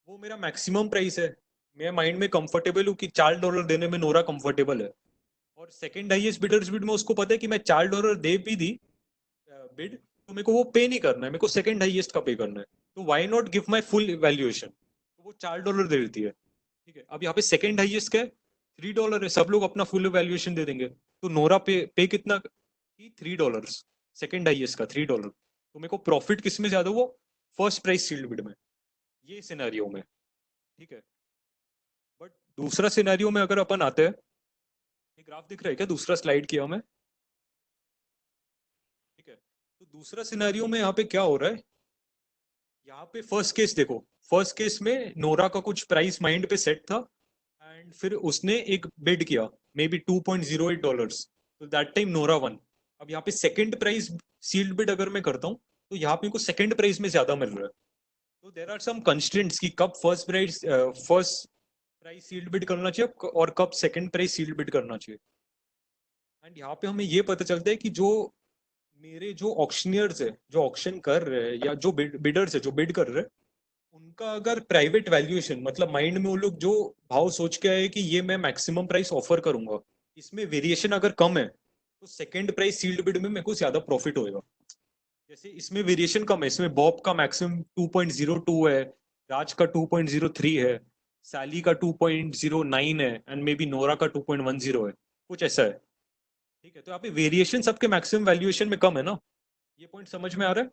वो मेरा मैक्सिमम प्राइस है। मैं माइंड में कंफर्टेबल हूँ कि $4 देने में नोरा कंफर्टेबल है। और सेकंड हाईएस्ट बिडर्स बिड में उसको पता है कि मैं $4 दे भी दी बिड तो मेरे को वो पे नहीं करना है, मेरे को सेकंड हाईएस्ट का पे करना है। तो why not give my full valuation, तो वो $4 दे देती है, ठीक है। अब यहाँ पे सेकंड हाईएस्ट का है, $3 है, सब लोग अपना फुल वैल्यूएशन दे देंगे। तो नोरा पे कितना की, $3, सेकंड हाईएस्ट का $3। तो मेरे को प्रॉफिट किस में ज्यादा हुआ, फर्स्ट प्राइस सील्ड बिड में, ये सिनेरियो में, ठीक है। बट दूसरा सिनेरियो में अगर अपन आते हैं, ये ग्राफ दिख रहा है क्या, दूसरा स्लाइड किया मैं, ठीक है। तो दूसरा सिनेरियो में यहाँ पे क्या हो रहा है, यहाँ पे फर्स्ट केस देखो, फर्स्ट केस में नोरा का कुछ प्राइस माइंड पे सेट था एंड फिर उसने एक बिड किया मे बी $2.08, तो दैट टाइम नोरा वन। अब यहाँ पे सेकंड प्राइस सील्ड बिड अगर मैं करता हूँ तो यहाँ पे को सेकंड प्राइस में ज्यादा मिल रहा है। तो देर आर सम कंस्ट्रेंट्स कि कब फर्स्ट प्राइस सील्ड बिड करना चाहिए और कब सेकंड प्राइस सील्ड बिड करना चाहिए। एंड यहाँ पे हमें ये पता चलता है कि जो मेरे जो ऑक्शनियर्स है, जो ऑक्शन कर रहे हैं, या जो बिडर्स है जो बिड कर रहे हैं, उनका अगर प्राइवेट वैल्यूएशन मतलब माइंड में वो लोग जो भाव सोच के आए कि ये मैं मैक्सिमम प्राइस ऑफर करूंगा, इसमें वेरिएशन अगर कम है तो सेकंड प्राइस सील्ड बिड में मेरे को ज्यादा प्रॉफिट होएगा। जैसे इसमें वेरिएशन कम है, इसमें बॉब का मैक्सिमम 2.02 है, राज का 2.03 है, सैली का 2.09 है एंड मे बी नोरा का 2.10 है, कुछ ऐसा है, ठीक है। तो यहाँ पे वेरिएशन सबके मैक्सिमम वैल्यूएशन में कम है ना, ये पॉइंट समझ में आ रहा है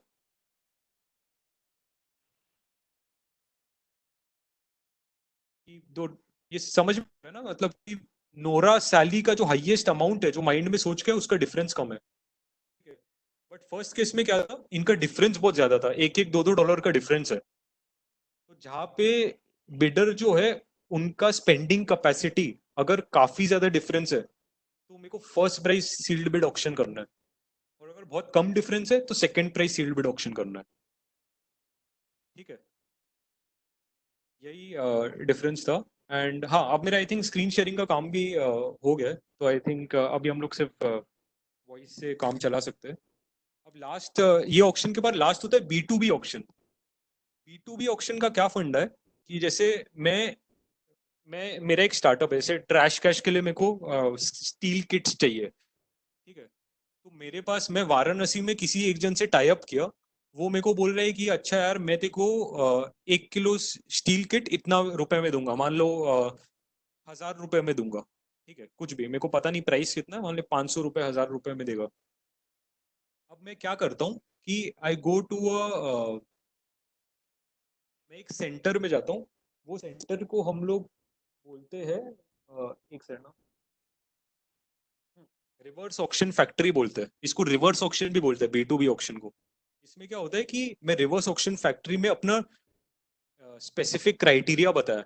कि दो, ये समझ में आ रहा है ना, मतलब कि नोरा सैली का जो हाईएस्ट अमाउंट है जो माइंड में सोच के उसका डिफरेंस कम है, ठीक है। बट फर्स्ट केस में क्या था, इनका डिफरेंस बहुत ज्यादा था, एक एक दो दो डॉलर का डिफरेंस है। तो जहाँ पे बिडर जो है उनका स्पेंडिंग कैपेसिटी अगर काफी ज्यादा डिफरेंस है तो मेरे को first price sealed bid option करना है। और अगर अगर बहुत कम डिफरेंस है तो second price sealed bid auction करना है, ठीक है। यही डिफरेंस था। एंड हाँ, अब मेरा आई थिंक स्क्रीन शेयरिंग का काम भी हो गया है, तो आई थिंक अभी हम लोग सिर्फ वॉइस से काम चला सकते हैं। अब लास्ट ये ऑक्शन के बाद लास्ट होता है B2B ऑक्शन। B2B ऑक्शन का क्या फंडा है कि जैसे मैं मेरा एक स्टार्टअप है, जैसे ट्रैश कैश के लिए मेरे को स्टील किट्स चाहिए, ठीक है। तो मेरे पास, मैं वाराणसी में किसी एक जन से टाई अप किया, वो मेरे को बोल रहे हैं कि अच्छा यार मैं तेरे को 1 किलो स्टील किट इतना रुपए में दूंगा, मान लो 1000 रुपए में दूंगा, ठीक है, कुछ भी, मेरे को पता नहीं प्राइस कितना है, मान लो 500 रुपए 1000 रुपए में देगा। अब मैं क्या करता हूँ कि आई गो टू मैं एक सेंटर में जाता हूँ, वो सेंटर को हम लोग बोलते हैं एक सेकंड ना, रिवर्स ऑक्शन फैक्ट्री बोलते हैं इसको, रिवर्स ऑक्शन भी बोलते हैं B2B ऑक्शन को। इसमें क्या होता है कि मैं रिवर्स ऑक्शन फैक्ट्री में अपना स्पेसिफिक क्राइटेरिया बताया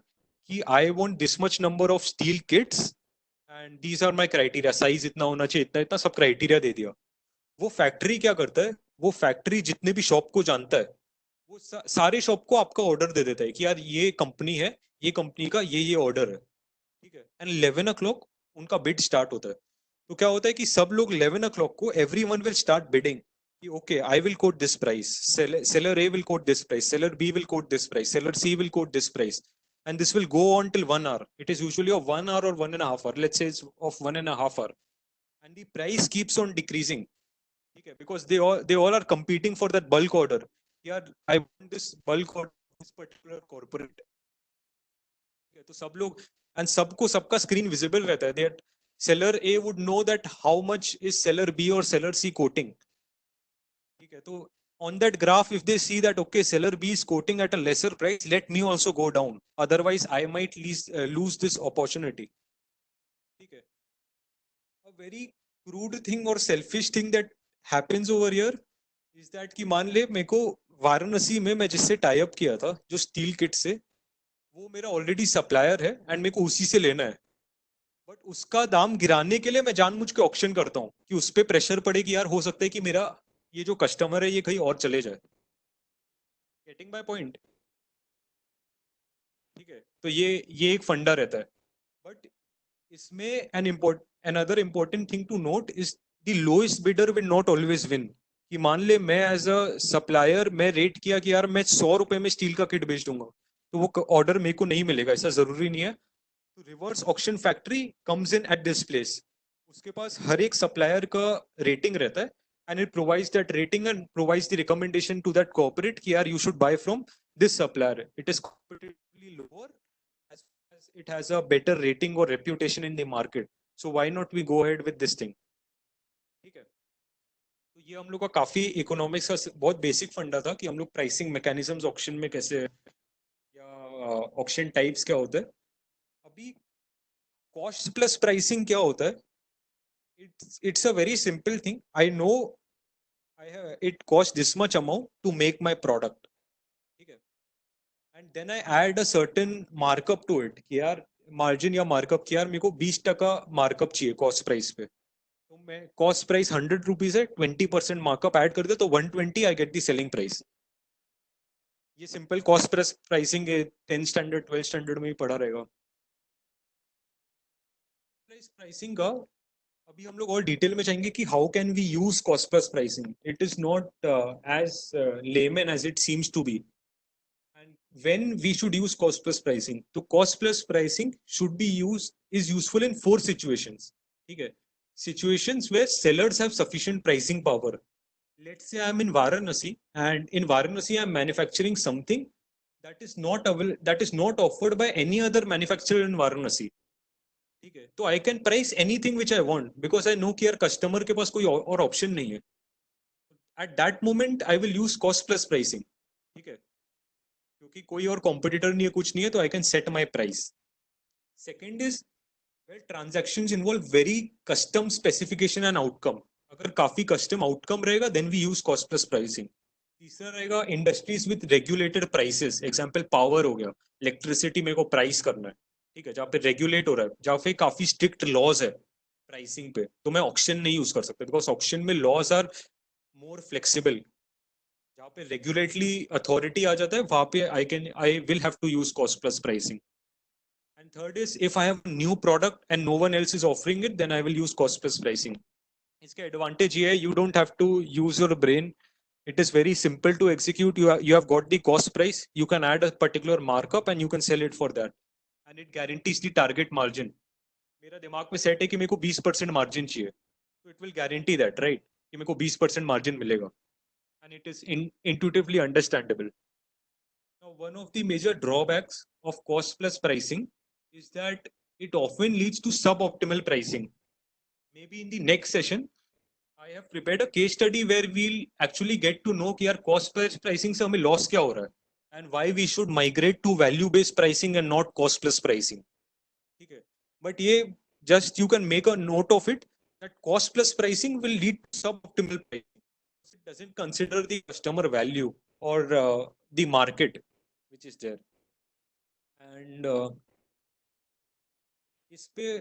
कि I want this much number of steel kits and these are my criteria, size इतना होना चाहिए, इतना इतना सब क्राइटेरिया दे दिया। वो फैक्ट्री क्या करता है, वो फैक्ट्री जितने भी शॉप को जानता है, वो सारे शॉप को आपका ऑर्डर दे देता है कि यार ये कंपनी है, ये कंपनी का ये ऑर्डर है, ठीक है। एंड 11 o'clock उनका बिड स्टार्ट होता है। तो क्या होता है कि सब लोग 11 o'clock को everyone will start bidding कि okay I will quote this price, seller A will quote this price, seller B will quote this price, seller C will quote this price, and this will go on till 1 hour. It is usually of 1 hour or 1.5 hour. Let's say it's of 1.5 hour, and the price keeps on decreasing. Okay, because they all are competing for that bulk order. Yeah, I want this bulk order this particular corporate. Okay, तो सब लोग and सबको सबका screen visible रहता है. That seller A would know that how much is seller B or seller C quoting. ठीक है, तो on that graph, if they see that okay, seller B is quoting at a lesser price, let me also go down. Otherwise, I might lose this opportunity. ठीक है. A very crude thing or selfish thing that happens over here is that कि मान ले मेरे को वाराणसी में मैं जिससे टाई अप किया था जो स्टील किट से, वो मेरा ऑलरेडी सप्लायर है एंड मेरे को उसी से लेना है, बट उसका दाम गिराने के लिए मैं जानबूझ के ऑक्शन करता हूँ कि उस पर प्रेशर पड़े कि यार हो सकता है कि मेरा ये जो कस्टमर है ये कहीं और चले जाए। Getting my point? ठीक है, तो ये एक फंडा रहता है। बट इसमें another important thing to note is the lowest bidder will not always win. कि मान ले मैं एज अ सप्लायर मैं रेट किया कि यार मैं 100 रुपए में स्टील का किट बेच दूंगा, तो वो ऑर्डर मेरे को नहीं मिलेगा, ऐसा जरूरी नहीं है। तो reverse auction factory comes in at this place, उसके पास हर एक सप्लायर का रेटिंग रहता है and it provides that rating and provides the recommendation to that corporate कि यार you should buy from this supplier, it is competitively lower as it has a better rating or reputation in the market, so why not we go ahead with this thing. ठीक है, तो ये हम लोग का काफी इकोनॉमिक्स का बहुत बेसिक फंडा था कि हम लोग प्राइसिंग मैकेनिज्म्स ऑक्शन में कैसे, या ऑक्शन टाइप्स क्या होता है। अभी कॉस्ट प्लस प्राइसिंग क्या होता है, it's a very simple thing. I know it costs this much amount to make my product, ठीक है, and then I add a certain markup to it कि यार मार्जिन या मार्कअप कि यार मेरे को 20% मार्कअप चाहिए कॉस्ट प्राइस पे, तो मैं कॉस्ट प्राइस 100 रुपीज है, 20% मार्कअप ऐड कर दे तो 120 I get the selling price. ये सिंपल कॉस्ट प्लस प्राइसिंग है, 10th स्टैंडर्ड 12th स्टैंडर्ड में ही पढ़ा रहेगा। प्राइसिंग का अभी हम लोग और डिटेल में जाएंगे कि how can we use cost plus pricing. It is not as lemon as it seems to be, and when we should use cost plus pricing, तो cost plus pricing should be useful in 4 situations. ठीक है, situations where sellers have sufficient pricing power. Let's say I'm in Varanasi and in Varanasi I'm manufacturing something that is not offered by any other manufacturer in Varanasi. ठीक है, तो I can price anything which I want because I know कि यार कस्टमर के पास कोई और ऑप्शन नहीं है। At that moment I will use cost plus pricing. ठीक है, क्योंकि कोई और कॉम्पिटिटर नहीं है, कुछ नहीं है, तो I can set my price. Second is well transactions involve very custom specification and outcome. अगर काफी कस्टम आउटकम रहेगा then we use cost plus pricing. तीसरा रहेगा industries with regulated prices, example power हो गया, इलेक्ट्रिसिटी मेरे को प्राइस करना है, ठीक है, जहाँ पे रेगुलेट हो रहा है, जहाँ पे काफी स्ट्रिक्ट लॉज है प्राइसिंग पे, तो मैं ऑक्शन नहीं यूज कर सकता बिकॉज ऑक्शन में लॉज आर more flexible. जहाँ पे रेगुलेटरी अथॉरिटी आ जाता है वहाँ पे I will have to use cost plus pricing. And third is if I have a new product and no one else is offering it, then I will use cost plus pricing. इसके advantage ये है, you don't have to use your brain. It is very simple to execute. You have got the cost price. You can add a particular markup and you can sell it for that. And it guarantees the target margin. मेरा दिमाग में सेट है कि मेरे को 20% मार्जिन चाहिए, तो it will guarantee that, right, कि मेरे को 20% मार्जिन मिलेगा. And it is intuitively understandable. Now, one of the major drawbacks of cost plus pricing is that it often leads to suboptimal pricing. Maybe in the next session, I have prepared a case study where we'll actually get to know कि यार cost plus pricing से हमें loss क्या हो रहा है and why we should migrate to value based pricing and not cost plus pricing. ठीक है, but ये just you can make a note of it that cost plus pricing will lead to suboptimal pricing. It doesn't consider the customer value or the market which is there. And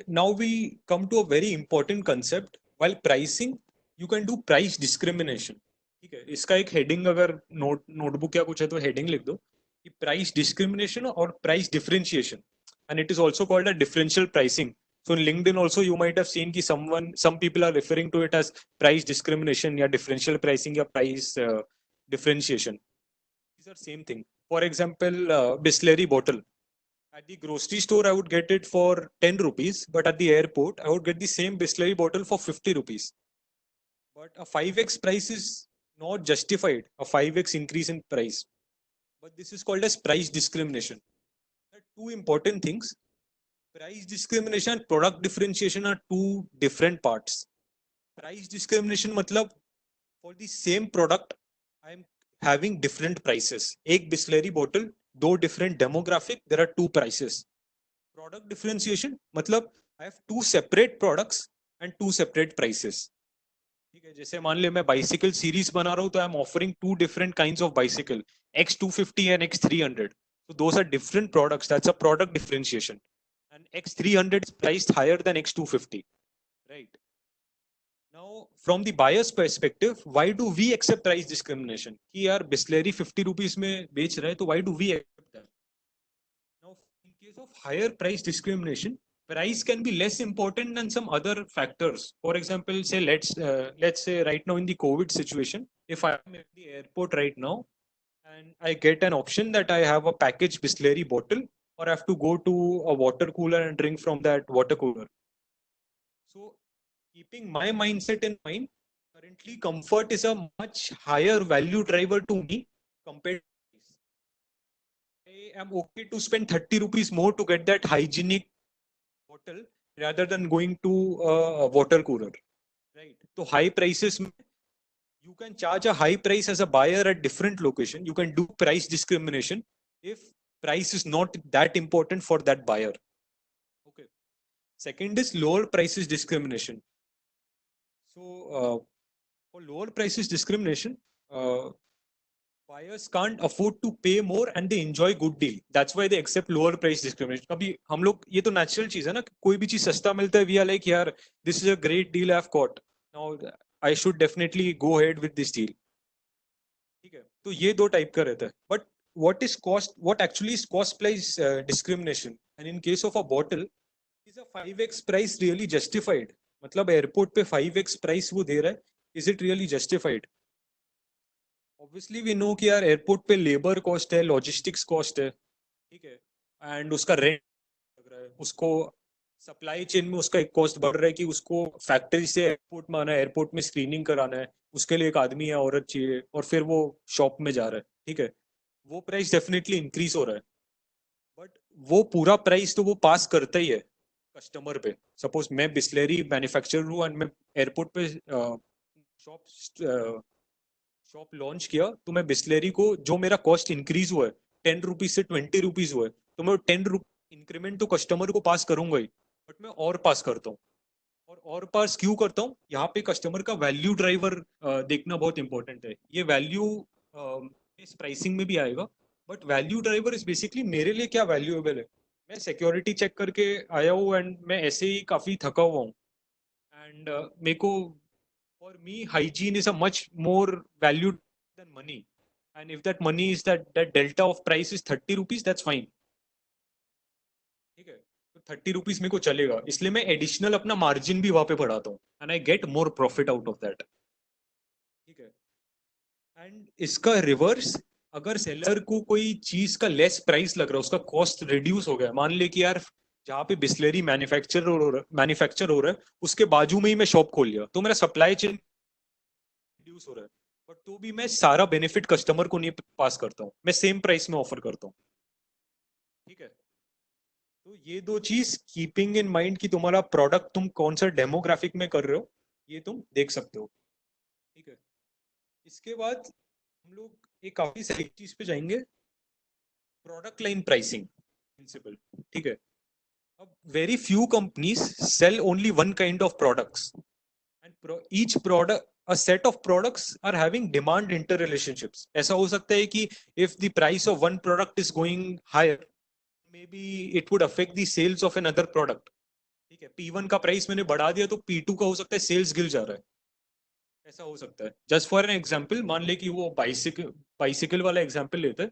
now we come to a very important concept. While pricing, you can do price discrimination. ठीक है, इसका एक हेडिंग अगर नोटबुक या कुछ है तो हेडिंग लिख दो कि प्राइस डिस्क्रिमिनेशन और price differentiation, and it is also called a differential pricing. So in LinkedIn also you might have seen कि some people are referring to it as price discrimination या differential pricing या price differentiation. These are same thing. For example, Bisleri bottle. At the grocery store, I would get it for 10 rupees, but at the airport, I would get the same Bisleri bottle for 50 rupees. But a 5x price is not justified, a 5x increase in price. But this is called as price discrimination. There are two important things. Price discrimination and product differentiation are two different parts. Price discrimination matlab for the same product, I am having different prices. एक Bisleri bottle, दो different demographic, there are two prices. Product differentiation मतलब I have two separate products and two separate prices. ठीक है, जैसे मान ले मैं bicycle series बना रहा हूँ तो I am offering two different kinds of bicycle, X250 and X300. So those are different products. That's a product differentiation. And X300 is priced higher than X250, right? Now, from the buyer's perspective, why do we accept price discrimination? कि यार Bisleri 50 rupees में बेच रहा है, तो why do we accept that? Now, in case of higher price discrimination, price can be less important than some other factors. For example, say let's say right now in the COVID situation, if I am at the airport right now and I get an option that I have a packaged Bisleri bottle or I have to go to a water cooler and drink from that water cooler. So keeping my mindset in mind, currently comfort is a much higher value driver to me compared to price. I am okay to spend 30 rupees more to get that hygienic bottle rather than going to a water cooler, right? So high prices, you can charge a high price as a buyer at different location. You can do price discrimination if price is not that important for that buyer. Okay. Second is lower prices discrimination. So for lower prices discrimination, buyers can't afford to pay more and they enjoy good deal. That's why they accept lower price discrimination. अभी हम लोग, ये तो natural चीज है ना, कोई भी चीज सस्ता मिलता है, we are like यार this is a great deal I've got. Now I should definitely go ahead with this deal. ठीक है, तो ये दो टाइप का रहता है. But what actually is cost price discrimination? And in case of a bottle, is a 5x price really justified? मतलब एयरपोर्ट पे 5x प्राइस वो दे रहा है, is it really justified? Obviously we know कि यार एयरपोर्ट पे लेबर कॉस्ट है, लॉजिस्टिक्स कॉस्ट है, ठीक है, एंड उसका रेंट लग रहा है, उसको सप्लाई चेन में उसका एक कॉस्ट बढ़ रहा है कि उसको फैक्ट्री से एयरपोर्ट में आना है, एयरपोर्ट में स्क्रीनिंग कराना है, उसके लिए एक आदमी या औरत चाहिए, और फिर वो शॉप में जा रहा है, ठीक है, वो प्राइस डेफिनेटली इंक्रीज हो रहा है. बट वो पूरा प्राइस तो वो पास करता ही है कस्टमर पे. सपोज मैं बिस्लेरी मैन्युफैक्चरर हूँ एंड मैं एयरपोर्ट पे शॉप लॉन्च किया, तो मैं बिस्लेरी को जो मेरा कॉस्ट इंक्रीज हुआ है 10 रुपीज से 20 रुपीज हुआ है, तो मैं 10 रुपीज इंक्रीमेंट तो कस्टमर को पास करूंगा ही, बट मैं और पास करता हूँ. और पास क्यों करता हूँ? यहाँ पे कस्टमर का वैल्यू ड्राइवर देखना बहुत इंपॉर्टेंट है. ये वैल्यू इस प्राइसिंग में भी आएगा, but value driver is basically मेरे लिए क्या वैल्यूएबल है. मैं सिक्योरिटी चेक करके आया हूँ एंड मैं ऐसे ही काफ़ी थका हुआ हूँ, एंड मेरे को For me, hygiene is a much more valued than money. And if that money is that delta of price is 30 rupees, that's fine. ठीक है, तो 30 रुपीज मेरे को चलेगा, इसलिए मैं एडिशनल अपना मार्जिन भी वहां पे बढ़ाता हूँ and I get more profit out of that. ठीक है. एंड इसका रिवर्स, अगर सेलर को कोई चीज का लेस प्राइस लग रहा है, उसका कॉस्ट रिड्यूस हो गया, मान ले कि यार जहाँ पे बिस्लरी मैन्युफैक्चर हो रहा है उसके बाजू में ही मैं शॉप खोल लिया, तो मेरा सप्लाई चेन रिड्यूस हो रहा है, बट तो भी मैं सारा बेनिफिट कस्टमर को नहीं पास करता हूँ, मैं सेम प्राइस में ऑफर करता हूँ. ठीक है. तो ये दो चीज कीपिंग इन माइंड कि तुम्हारा प्रोडक्ट तुम कौन सा डेमोग्राफिक में कर रहे हो, ये तुम देख सकते हो. ठीक है. इसके बाद हम लोग एक काफी सही चीज पे जाएंगे, प्रोडक्ट लाइन प्राइसिंग प्रिंसिपल. ठीक है. अब very few companies sell only one kind of products and each product a set of products are having demand interrelationships. ऐसा हो सकता है कि if the price of one product is going higher, maybe it would affect the sales of another product. ठीक है, P1 का प्राइस मैंने बढ़ा दिया तो P2 का हो सकता है सेल्स गिर जा रहा है, ऐसा हो सकता है. जस्ट फॉर एन एग्जांपल, मान ले कि वो बाइसिकल वाला एग्जांपल लेते हैं.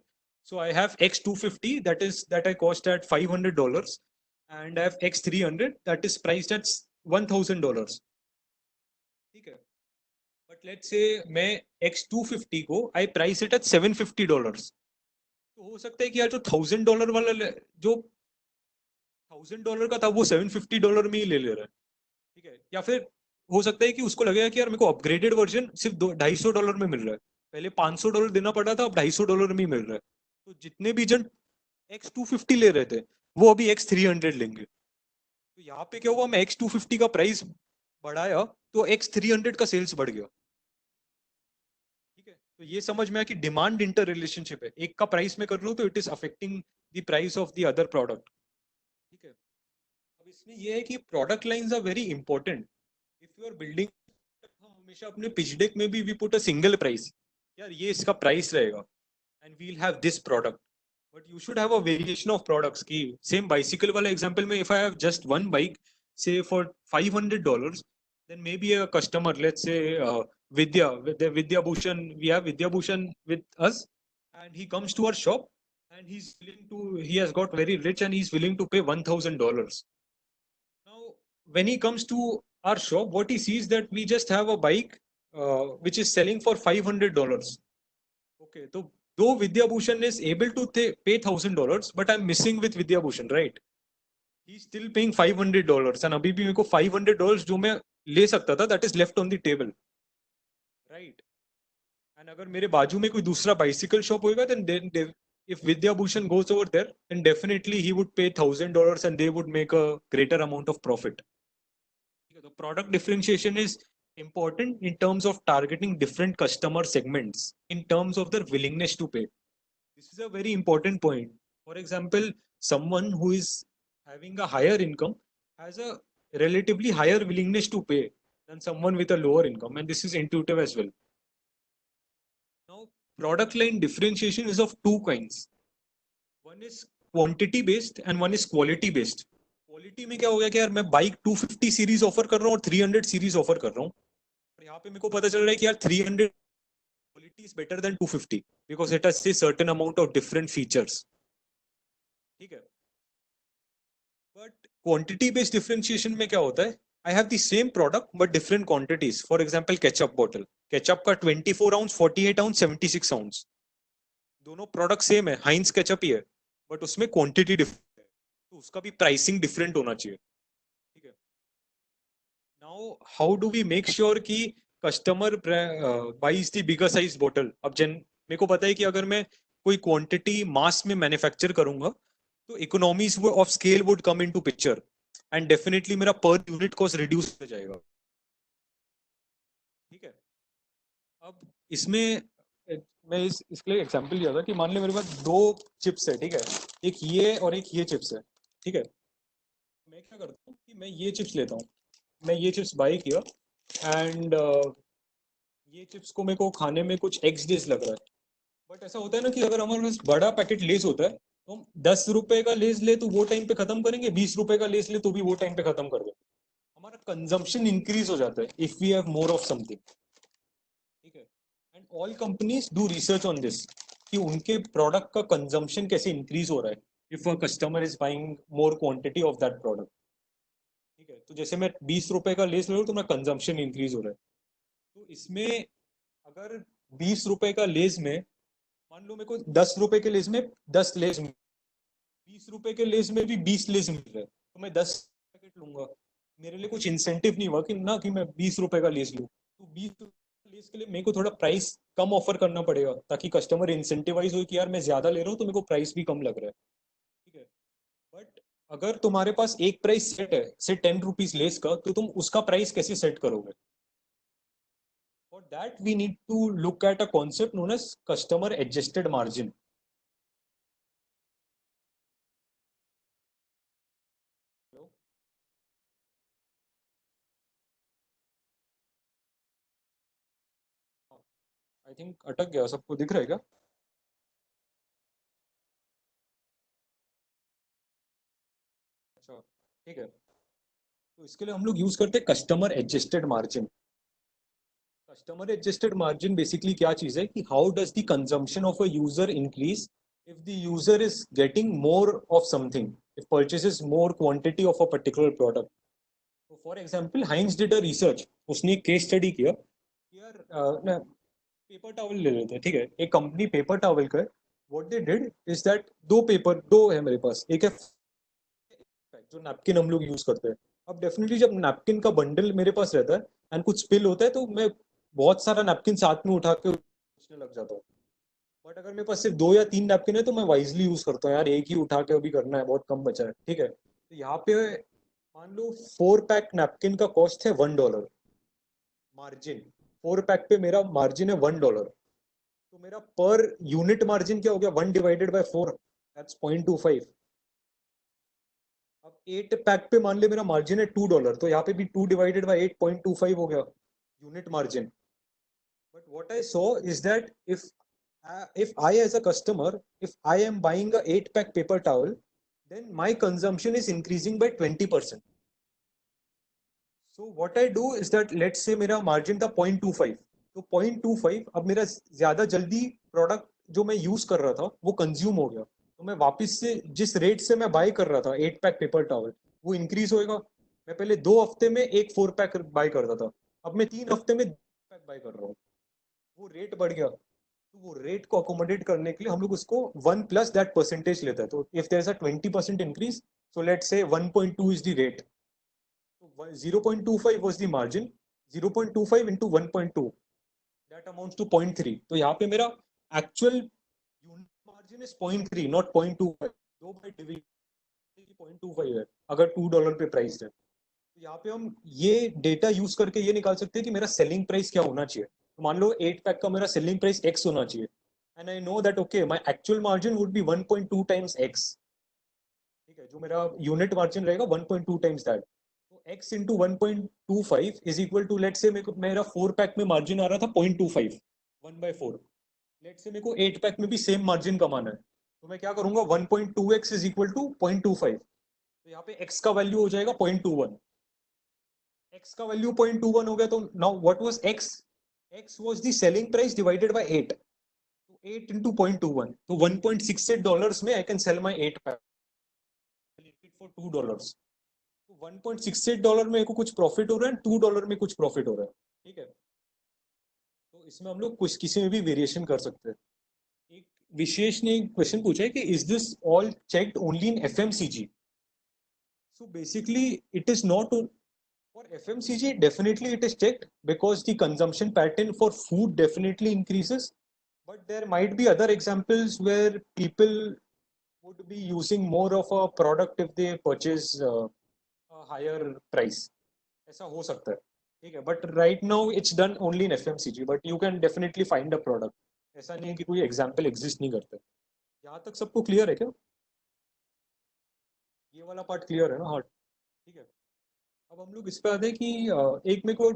So I have X250 that I cost at $500 and I have X300 that is priced at $1,000. ठीक है. बट लेट्स से मैं X250 को आई प्राइस इट एट $750. तो हो सकता है कि यार जो $1,000 वाला जो $1,000 का था वो $750 में ही ले ले रहा है. ठीक है. या फिर हो सकता है कि उसको लगेगा कि यार मेरे को अपग्रेडेड वर्जन सिर्फ $250 में मिल रहा है, पहले $500 देना पड़ा था, अब $250 में ही मिल रहा है. तो जितने भी जन X250 ले रहे थे वो अभी X300 लेंगे. तो यहाँ पे क्या हुआ, मैं X250 का प्राइस बढ़ाया तो X300 का सेल्स बढ़ गया. ठीक है. तो ये समझ में आया कि डिमांड इंटर रिलेशनशिप है, एक का प्राइस में कर लो तो it is affecting the price of the other product. ठीक है. अब इसमें ये है कि product lines are very important. If you are building, हम हमेशा अपने पिच डेक में भी we put a single price, यार ये इसका प्राइस रहेगा and we will have this product. But you should have a variation of products की सेम बाइसिकल वाला एग्जांपल में, if I have just one bike say for $500, then maybe a customer, let's say Vidya, with the Vidya Bhushan, we have Vidya Bhushan with us, and he comes to our shop and he has got very rich and he's willing to pay $1,000. Now, when he comes to our shop, what he sees that we just have a bike which is selling for $500. Okay, so though Vidya Bhushan is able to pay $1,000, but I'm missing with Vidya Bhushan, right? He's still paying $500 and अभी भी मेरे को $500 जो मैं ले सकता था, that is left on the table, right? And अगर मेरे बाजू में कोई दूसरा बाइसिकल शॉप होगा, then if Vidya Bhushan goes over there, then definitely he would pay $1,000 and they would make a greater amount of profit. The product differentiation is important in terms of targeting different customer segments in terms of their willingness to pay. This is a very important point. For example, someone who is having a higher income has a relatively higher willingness to pay than someone with a lower income, and this is intuitive as well. Now, product line differentiation is of two kinds. One is quantity based and one is quality based. Quality में क्या हो गया कि यार मैं बाइक 250 सीरीज ऑफर कर रहा हूँ और 300 सीरीज ऑफर कर रहा हूँ, और यहाँ पे मेरे को पता चल रहा है कि यार 300 quality is better than 250 because it has a certain amount of different features. ठीक है. But quantity based differentiation में क्या होता है, I have the same product but different quantities. For example, ketchup bottle. Ketchup का 24 ounce, 48 ounce, 76 ounce. दोनों प्रोडक्ट सेम है, हाइंस केचप ही है, बट उसमें क्वांटिटी डिफरेंट है, तो उसका भी प्राइसिंग डिफरेंट होना चाहिए. ठीक है. Now how do we make sure कि customer buys the bigger size bottle. अब मेरे को पता है कि अगर मैं कोई क्वांटिटी मास में मैन्युफैक्चर करूंगा तो economies of scale would come into picture and definitely मेरा पर यूनिट कॉस्ट रिड्यूस हो जाएगा. ठीक है. अब इसमें मैं इसके लिए एग्जांपल लिया था कि मान ले मेरे पास दो चिप्स है. ठीक है. एक ये और एक ये चिप्स है. ठीक है. मैं क्या करता हूँ कि मैं ये चिप्स लेता हूँ, मैं ये चिप्स बाई किया एंड ये चिप्स को मेरे को खाने में कुछ एक्स डेज लग रहा है. बट ऐसा होता है ना कि अगर हमारे पास बड़ा पैकेट लेस होता है तो हम 10 रुपए का लेस ले तो वो टाइम पे खत्म करेंगे, 20 रुपए का लेस ले तो भी वो टाइम पे खत्म कर देंगे. हमारा कंजम्पशन इंक्रीज हो जाता है if we have more of something, ठीक है। And all companies do research on this कि उनके प्रोडक्ट का कंजम्पशन कैसे इंक्रीज हो रहा है if a customer is buying more quantity of that product, ठीक है। तो जैसे मैं 20 रुपए का लेस ले रहा हूँ तो मेरा कंजम्पशन इंक्रीज हो रहा है। तो इसमें अगर 20 रुपए का लेस में मान लो मेरे को 10 रुपए के लेस में 10 लेस, 20 रुपए के लेस में भी 20 लेस मिल रहे हैं तो मैं 10 पैकेट लूंगा। मेरे लिए कुछ इंसेंटिव नहीं हुआ कि ना कि मैं 20 रुपए का लेस लूँ। तो 20 लेस के लिए मेरे को थोड़ा प्राइस कम ऑफर करना पड़ेगा ताकि कस्टमर इंसेंटिवाइज हो कि यार मैं ज्यादा ले रहा हूँ तो मेरे को प्राइस भी कम लग रहा है, ठीक है। बट अगर तुम्हारे पास एक प्राइस सेट है से 10 रुपीज लेस का, तो तुम उसका प्राइस कैसे सेट करोगे? For that we need to look at a concept known as customer adjusted margin. I think अटक गया, सबको दिख रहा है क्या? अच्छा, ठीक है। तो इसके लिए हम लोग यूज करते हैं customer adjusted margin. Customer adjusted margin basically क्या चीज है कि how does the consumption of a user increase if the user is getting more of something, if purchases more quantity of a particular product. So for example, Heinz did a research, उसने एक केस स्टडी किया कि यार पेपर टॉवल ले लेते हैं, ठीक है। एक कंपनी पेपर टॉवल का, what they did is that दो है मेरे पास, एक है जो नैपकिन हम लोग यूज करते हैं। अब डेफिनेटली जब नैपकिन का बंडल मेरे पास रहता है एंड कुछ स्पिल होता है तो मैं बहुत सारा नैपकिन साथ में उठा के पोंछने लग जाता हूँ। बट अगर मेरे पास सिर्फ 2 या 3 नैपकिन है तो मैं वाइजली यूज करता हूँ, यार एक ही उठा के अभी करना है, बहुत कम बचा है, ठीक है। तो यहाँ पे मान लो 4 पैक नैपकिन का कॉस्ट है $1, मार्जिन 4 पैक पे मेरा मार्जिन है $1। तो मेरा पर यूनिट मार्जिन क्या हो गया? 1/4, दैट्स 0.25। अब 8 पैक पे मान ले मेरा मार्जिन है $2, तो यहाँ पे भी 2/8 0.25 हो गया unit margin. But what I saw is that if I as a customer, if I am buying a 8 pack paper towel, then my consumption is increasing by 20%. So what I do is that let's say मेरा margin था 0.25, तो 0.25 अब मेरा ज्यादा जल्दी प्रोडक्ट जो मैं यूज कर रहा था वो कंज्यूम हो गया, तो मैं वापस से जिस रेट से मैं बाय कर रहा था 8 पैक पेपर टॉवल वो इंक्रीज होएगा। मैं पहले 2 हफ्ते में एक 4 पैक बाय करता था, अब मैं 3 हफ्ते में 2 पैक बाय कर रहा हूँ, वो रेट बढ़ गया। तो वो रेट को अकोमोडेट करने के लिए हम लोग उसको 1 + दैट परसेंटेज लेते हैं। तो if there is a 20% increase, so let's say 1.2 is the rate, तो 0.25 was the margin, 0.25 into 1.2 that amounts to 0.3। तो यहाँ पे मेरा actual unit margin is 0.3 not 0.25, 2/2 है अगर $2 पे प्राइस है। तो यहाँ पे हम ये डेटा यूज करके ये निकाल सकते हैं कि मेरा सेलिंग प्राइस क्या होना चाहिए। तो मान लो 8 पैक का मेरा सेलिंग प्राइस X होना चाहिए, and I know that okay my actual margin would be 1.2 times X, ठीक है। जो मेरा यूनिट मार्जिन रहेगा 1.2 टाइम्स दैट, तो X into 1.25 is equal to let say मेरा 4 पैक में मार्जिन आ रहा था 0.25, 1/4। लेट से मेरे को 8 पैक में भी सेम मार्जिन कमाना है, तो मैं क्या करूंगा 1.2x इज इक्वल टू 0.25, तो यहाँ पे X का वैल्यू हो जाएगा 0.21। X का वैल्यू 0.21 हो गया, तो now what was X? X was the selling price divided by 8. So 8 into 0.21. So $1.68 में I can sell my 8 pack. For $2. तो $1.68 में मेरे को कुछ प्रॉफिट हो रहा है, $2 में कुछ प्रॉफिट हो रहा है, ठीक है। तो इसमें हम लोग कुछ किसी में भी वेरिएशन कर सकते हैं। एक विशेष ने क्वेश्चन पूछा है कि is this all checked only in FMCG? So basically it is not. For FMCG, definitely it is checked because the consumption pattern for food definitely increases. But there might be other examples where people would be using more of a product if they purchase a higher price. ऐसा हो सकता है, ठीक है। But right now it's done only in FMCG. But you can definitely find a product. ऐसा नहीं है कि कोई example exist नहीं करता। यहाँ तक सबको clear है क्या? ये वाला part clear है ना? हाँ, ठीक है। अब हम लोग इस पे आते हैं कि एक मेरे को,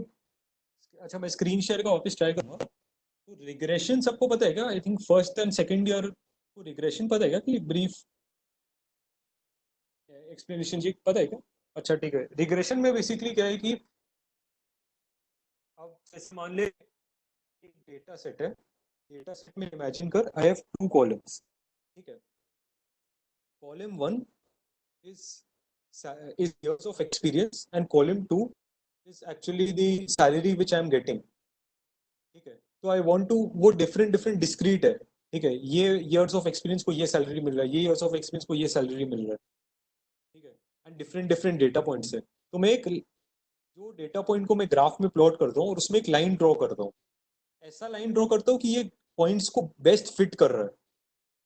अच्छा मैं स्क्रीन शेयर का वापस ट्राई करूंगा। तो रिग्रेशन सबको पता है क्या? I think first and second year को रिग्रेशन पता है क्या? कि ब्रीफ एक्सप्लेनेशन जी पता है क्या? अच्छा ठीक है, रिग्रेशन में बेसिकली क्या है कि अब जैसे मान ले एक डेटा सेट है, डेटा सेट में इमेजिन कर आई हैव टू कॉलम्स, ठीक है। Column one is is years of experience and column 2 is actually the salary which I am getting, ठीक है। तो आई वांट टू, वो डिफरेंट डिफरेंट डिस्क्रीट है, ठीक है। ये years of experience को ये सैलरी मिल रहा है, ये years of experience को ये सैलरी मिल रहा है, ठीक है। And different different data points है। तो मैं एक जो डेटा पॉइंट को मैं ग्राफ में प्लॉट करता हूँ और उसमें एक लाइन ड्रॉ करता हूँ, ऐसा लाइन ड्रॉ करता हूँ कि ये पॉइंट्स को बेस्ट फिट कर रहा है,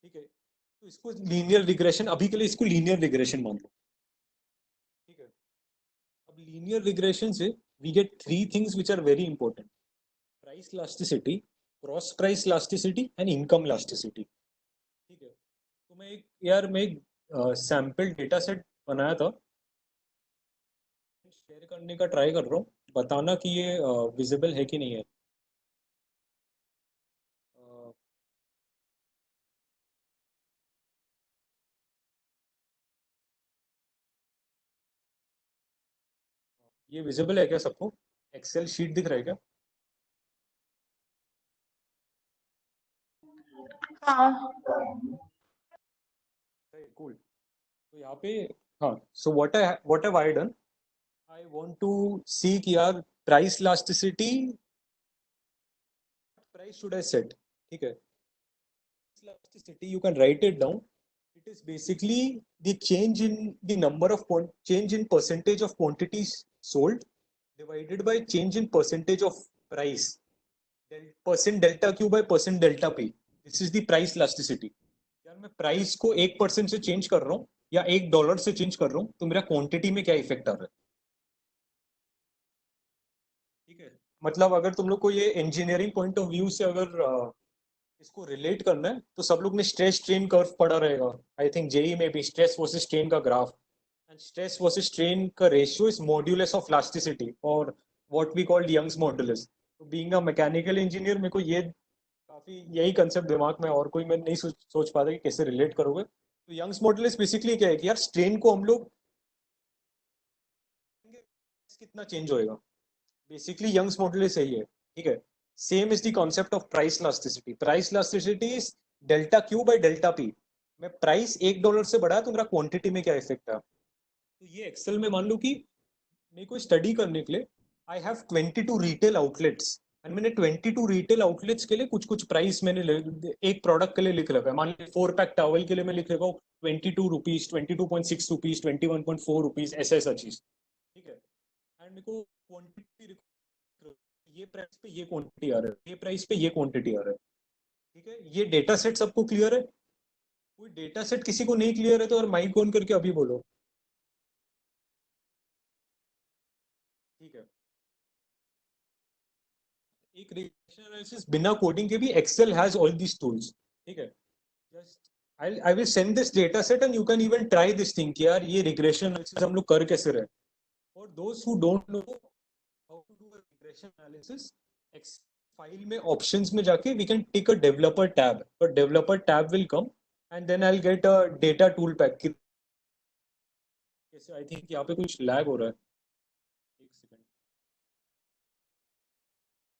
ठीक है। तो इसको लीनियर रिग्रेशन, अभी के लिए इसको लीनियर रिग्रेशन मान लो, ठीक है। अब लीनियर रिग्रेशन से we get three things which are very important: price elasticity, cross price elasticity and income elasticity, ठीक है। तो मैं एक सैम्पल डेटा सेट बनाया था, शेयर करने का ट्राई कर रहा हूँ, बताना कि ये विजिबल है कि नहीं है। ये विजिबल है क्या सबको? एक्सेल शीट दिख रहा है क्या? हाँ। कूल। तो यहाँ पे, हाँ, so what have I done, I want to see कि यार price elasticity, price should I set, ठीक है। Elasticity, you can write it down. It is basically the change in the number of change in percentage of quantities sold divided by change in percentage of price. Percent delta Q by percent delta P. This is the price elasticity. यार मैं प्राइस को 1% से चेंज कर रहा हूँ या $1 से चेंज कर रहा हूँ, तो मेरा क्वांटिटी में क्या इफेक्ट आ रहा है, ठीक है। मतलब अगर तुम लोग को ये इंजीनियरिंग पॉइंट ऑफ व्यू से अगर इसको रिलेट करना है, तो सब लोग ने स्ट्रेस स्ट्रेन कर्व पढ़ा रहेगा, आई थिंक जेई में भी, स्ट्रेस वर्सेस स्ट्रेन का graph, and stress versus strain का ratio is modulus of elasticity और what we called Young's modulus. तो बीइंग अ मैकेनिकल इंजीनियर मेरे को ये काफी यही कंसेप्ट दिमाग में, और कोई मैं नहीं सोच पाता कि कैसे रिलेट करोगे। तो यंग्स मॉड्यूलस बेसिकली क्या है कि यार स्ट्रेन को हम लोग कितना चेंज होएगा, बेसिकली यंग्स मॉड्यूलस यही है, ठीक है। Same is the concept of price elasticity. Price elasticity is delta Q by delta P. मैं प्राइस $1 से बढ़ा तो मेरा क्वांटिटी में क्या इफेक्ट है। तो ये एक्सेल में मान लो कि मेरे को स्टडी करने के लिए I have 22 retail outlets, and मैंने 22 रिटेल आउटलेट्स के लिए कुछ कुछ प्राइस मैंने एक प्रोडक्ट के लिए लिख रखा है। मान लीजिए 4 पैक टॉवल के लिए मैं लिख रखा हूँ ₹22, ₹22.6, ₹21.4, ऐसा ऐसा चीज, ठीक है। एंड मेरे को क्वांटिटी, ये प्राइस पे ये क्वांटिटी आ रहा है, ये प्राइस पे ये क्वांटिटी आ रहा है, ठीक है। ये डेटा सेट सबको क्लियर है? कोई डेटा सेट किसी को नहीं क्लियर है तो और माइक ऑन करके अभी बोलो, ठीक है। एक रिग्रेशन एनालिसिस बिना कोडिंग के भी Excel has all these tools, ठीक है। Just I will send this data set and you can even try this thing कि यार ये रिग्रेशन एनालिसिस हम लोग कर कैसे रहे। फॉर दोस्त who don't know how to do a regression analysis, file में ऑप्शंस में जाके we can take a developer tab, और developer tab will come and then I will get a data tool pack. कैसे, आई थिंक यहाँ पे कुछ लैग हो रहा है, एक सेकंड।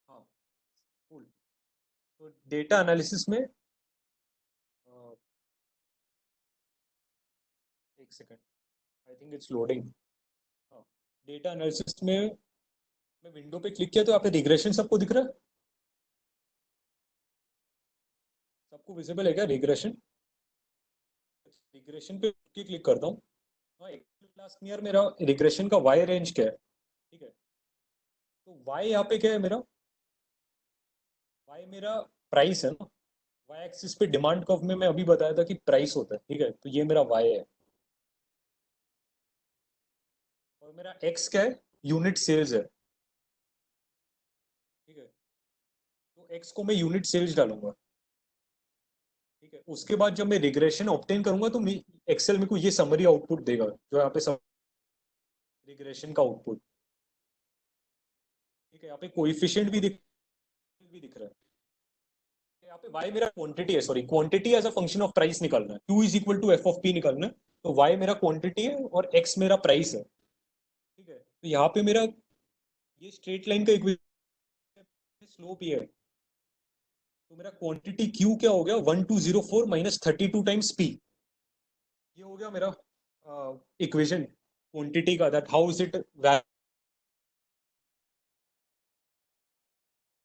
हाँ, कूल। तो डेटा एनालिसिस में एक second, I think it's loading. हाँ, डेटा एनालिसिस में मैं विंडो पे क्लिक किया तो यहाँ पे रिग्रेशन सबको दिख रहा है? सबको विजिबल है क्या रिग्रेशन? रिग्रेशन पे क्लिक करता हूँ। हाँ, एक क्लास में यार मेरा रिग्रेशन का वाई रेंज क्या है, ठीक है। तो वाई यहाँ पे क्या है मेरा, वाई मेरा प्राइस है ना। वाई एक्सिस पे डिमांड कर्व में मैं अभी बताया था कि प्राइस होता है, ठीक है। तो ये मेरा वाई है, और मेरा एक्स क्या है, यूनिट सेल्स है, ठीक है। तो एक्स को मैं यूनिट सेल्स डालूंगा, ठीक है। उसके बाद जब मैं रिग्रेशन ऑब्टेन करूंगा तो एक्सेल मेरे को ये समरी आउटपुट देगा, जो यहाँ पे रिग्रेशन का आउटपुट, ठीक है। यहाँ पे कोएफिशिएंट भी दिख रहा है। यहाँ पे y मेरा क्वांटिटी है, sorry, quantity as a function of price निकालना है, Q is equal to F of P निकालना है। तो y मेरा क्वांटिटी है और x मेरा प्राइस है, तो यहाँ पे मेरा ये स्ट्रेट लाइन का इक्वेशन स्लोप ये है, तो मेरा क्वांटिटी Q क्या हो गया 1204 माइनस 32 टाइम्स P। ये हो गया मेरा इक्वेशन क्वांटिटी का, दैट हाउ इज इट।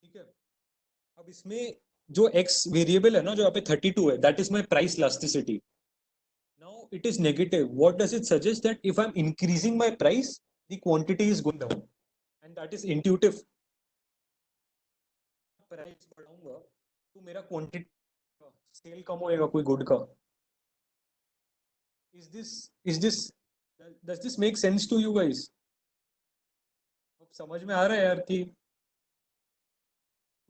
ठीक है, अब इसमें जो x वेरिएबल है ना, जो यहाँ पे 32 है, that is my price elasticity. Now it is negative, what does it suggest, that if I am increasing my price the quantity is going down, and that is intuitive. Price बढ़ाऊंगा तो मेरा क्वांटिटी सेल कम होएगा कोई गुड का। Is this does this make sense to you guys? अब समझ में आ रहा है यार कि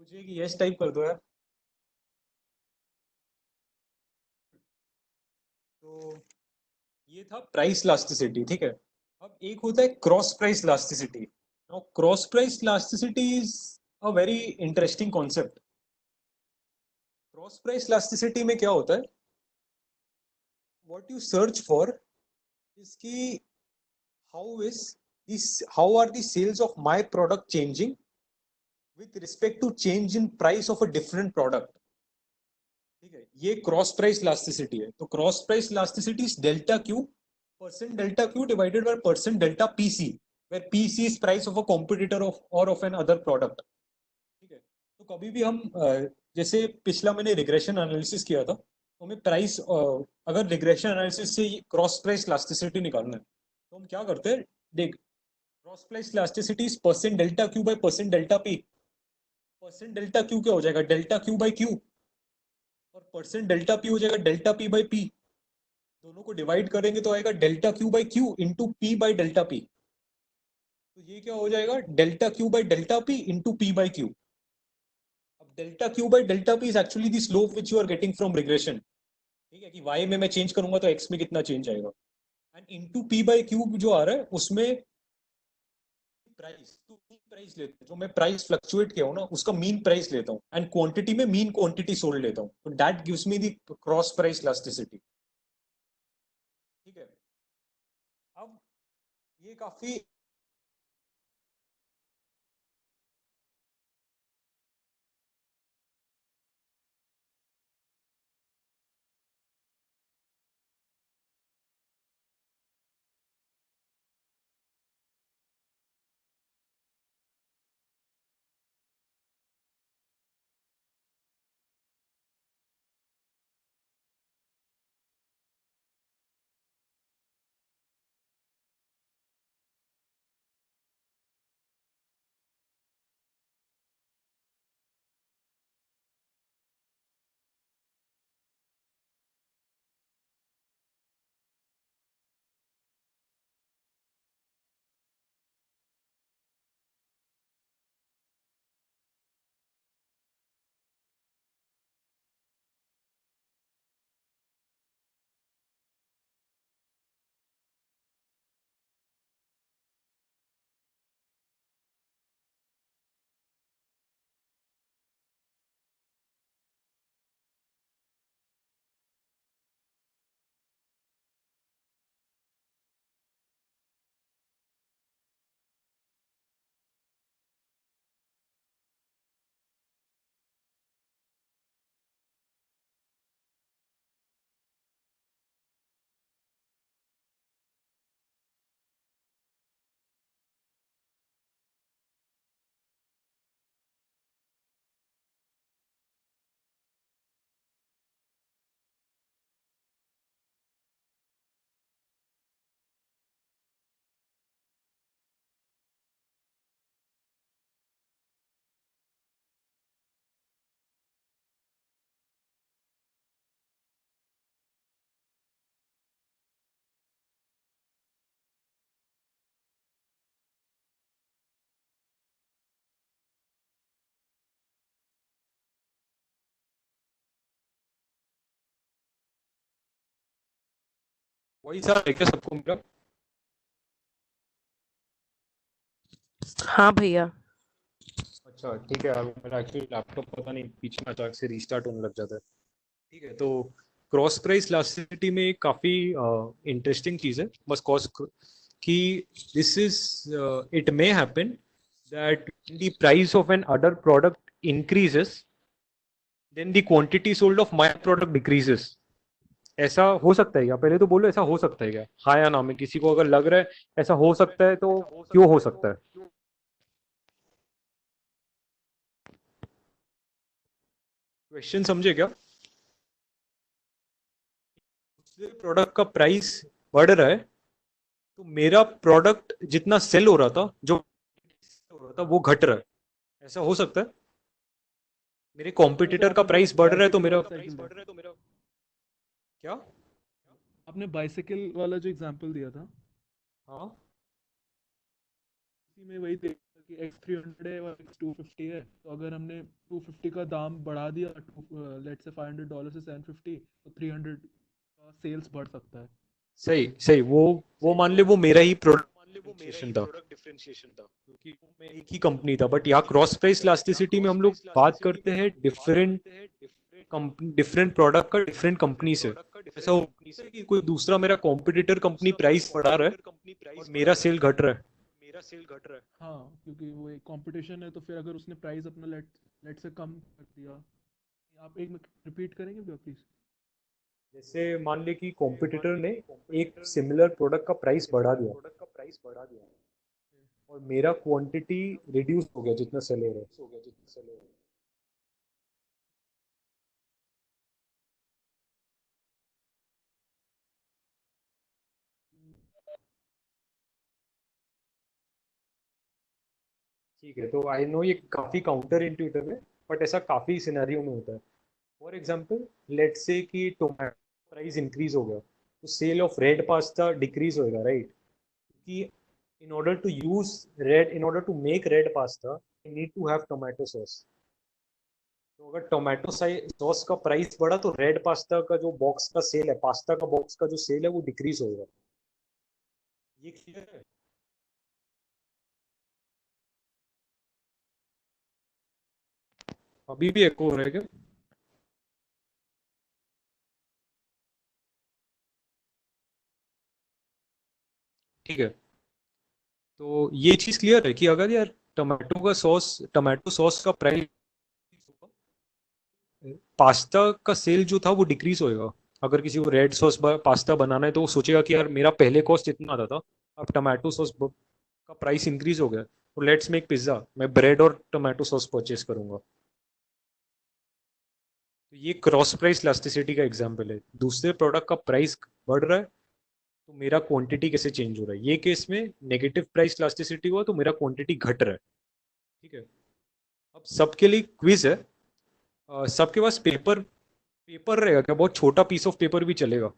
मुझे कि यस टाइप कर दो यार। तो ये था प्राइस इलास्टिसिटी, ठीक है। अब एक होता है cross price elasticity. Now cross price elasticity is a very interesting concept. Cross price elasticity में क्या होता है, what you search for is कि how are the sales of my product changing with respect to change in price of a different product। ठीक है, ये क्रॉस प्राइस इलास्टिसिटी है। तो cross price elasticity is delta Q, percent delta Q divided by percent delta PC, where PC is price of a competitor of an other product. ठीक है, तो कभी भी हम जैसे पिछला मैंने रिग्रेशन एनालिसिस किया था, तो हमें प्राइस अगर रिग्रेशन एनालिसिस से क्रॉस प्राइस इलास्टिसिटी निकालना है तो हम क्या करते हैं, देख cross price elasticity is percent delta Q by percent delta P. Percent delta Q क्या हो जाएगा, डेल्टा क्यू बाय क्यू, और परसेंट डेल्टा पी हो जाएगा डेल्टा पी बाय पी। दोनों को डिवाइड करेंगे तो आएगा delta Q by Q into P by delta P. तो ये क्या हो जाएगा, delta Q by delta P into P by Q. अब delta Q by delta P is actually the slope which you are getting from regression. ठीक है, कि वाई में मैं चेंज करूंगा तो एक्स में कितना चेंज आएगा, and into P by Q जो आ रहा है उसमें प्राइस, तो मीन प्राइस लेते हैं, जो मैं प्राइस फ्लक्चुएट किया हूं ना उसका मीन प्राइस लेता हूं, एंड क्वांटिटी में मीन क्वांटिटी सोल्ड लेता हूं, तो that gives me the cross price elasticity. ठीक है, अब ये काफी वही सा है क्या सबको मेरा? हाँ भैया। अच्छा ठीक है यार, मेरा एक्चुअली लैपटॉप पता नहीं बीच में अचानक से रीस्टार्ट होने लग जाता है। ठीक है, तो क्रॉस प्राइस इलास्टिसिटी में एक काफी इंटरेस्टिंग चीज है, बस कॉस्ट कि this is it may happen that the price of an other product increases, then the quantity sold of my product decreases. ऐसा हो सकता है क्या? पहले तो बोलो ऐसा हो सकता है क्या? हाँ या ना में किसी को अगर लग रहा है ऐसा हो सकता है तो क्यों हो सकता है? क्वेश्चन समझे क्या? प्रोडक्ट का प्राइस बढ़ रहा है तो मेरा प्रोडक्ट जितना सेल हो रहा था जो हो रहा था वो घट रहा है, ऐसा हो सकता है? मेरे कॉम्पिटिटर का प्राइस बढ़ रहा है तो मेरा क्या? आपने बाइसाइकिल वाला जो एग्जांपल दिया था, हाँ उसी में वही देखा कि X300 है और X250 है, तो अगर हमने 250 का दाम बढ़ा दिया, लेट्स से $500 से 750, तो 300 का सेल्स बढ़ सकता है। सही सही, वो मान ले वो मेरा ही प्रोडक्ट डिफरेंशिएशन था क्योंकि मैं एक ही कंपनी था, बट यहाँ क्रॉस प्राइस इलास्टिसिटी में हम लोग बात करते हैं डिफरेंट प्रोडक्ट का डिफरेंट कंपनी से। ऐसा हो सकता है कि कोई दूसरा मेरा कॉम्पिटिटर कंपनी प्राइस बढ़ा रहा है और मेरा सेल घट रहा है। हाँ, क्योंकि वो एक कंपटीशन है, तो फिर अगर उसने प्राइस अपना लेट से कम कर दिया। आप एक मिनट रिपीट करेंगे भैया प्लीज? जैसे मान ले कि कॉम्पिटिटर ने एक सिमिलर प्रोडक्ट का प्राइस बढ़ा दिया और मेरा क्वांटिटी रिड्यूस हो गया जितना सेल हो रहा है। ठीक है, तो आई नो ये काफी काउंटर इंट्यूटिव है, बट ऐसा काफी सिनेरियो में होता है। फॉर एग्जांपल लेट्स से कि टोमेटो प्राइस इंक्रीज हो गया तो sale of red pasta decrease होएगा, राइट? कि in order to make red pasta you need to have tomato sauce। तो अगर टोमेटो सॉस का प्राइस बढ़ा तो रेड पास्ता का जो बॉक्स का सेल है, पास्ता का बॉक्स का जो सेल है वो डिक्रीज होगा। ये क्लियर है? अभी भी एको हो रहा है क्या? ठीक है, तो ये चीज क्लियर है कि अगर यार टोमेटो सॉस का प्राइस, पास्ता का सेल जो था वो डिक्रीज होएगा। अगर किसी को रेड सॉस पास्ता बनाना है तो वो सोचेगा कि यार मेरा पहले कॉस्ट इतना आता था, अब टोमेटो सॉस का प्राइस इंक्रीज हो गया तो लेट्स मेक पिज्जा, मैं ब्रेड और टोमेटो सॉस परचेज करूंगा। तो ये क्रॉस प्राइस इलास्टिसिटी का एग्जांपल है। दूसरे प्रोडक्ट का प्राइस बढ़ रहा है तो मेरा क्वांटिटी कैसे चेंज हो रहा है। ये केस में नेगेटिव प्राइस इलास्टिसिटी हुआ तो मेरा क्वांटिटी घट रहा है। ठीक है, अब सबके लिए क्विज है। सबके पास पेपर पेपर रहेगा क्या? बहुत छोटा पीस ऑफ पेपर भी चलेगा।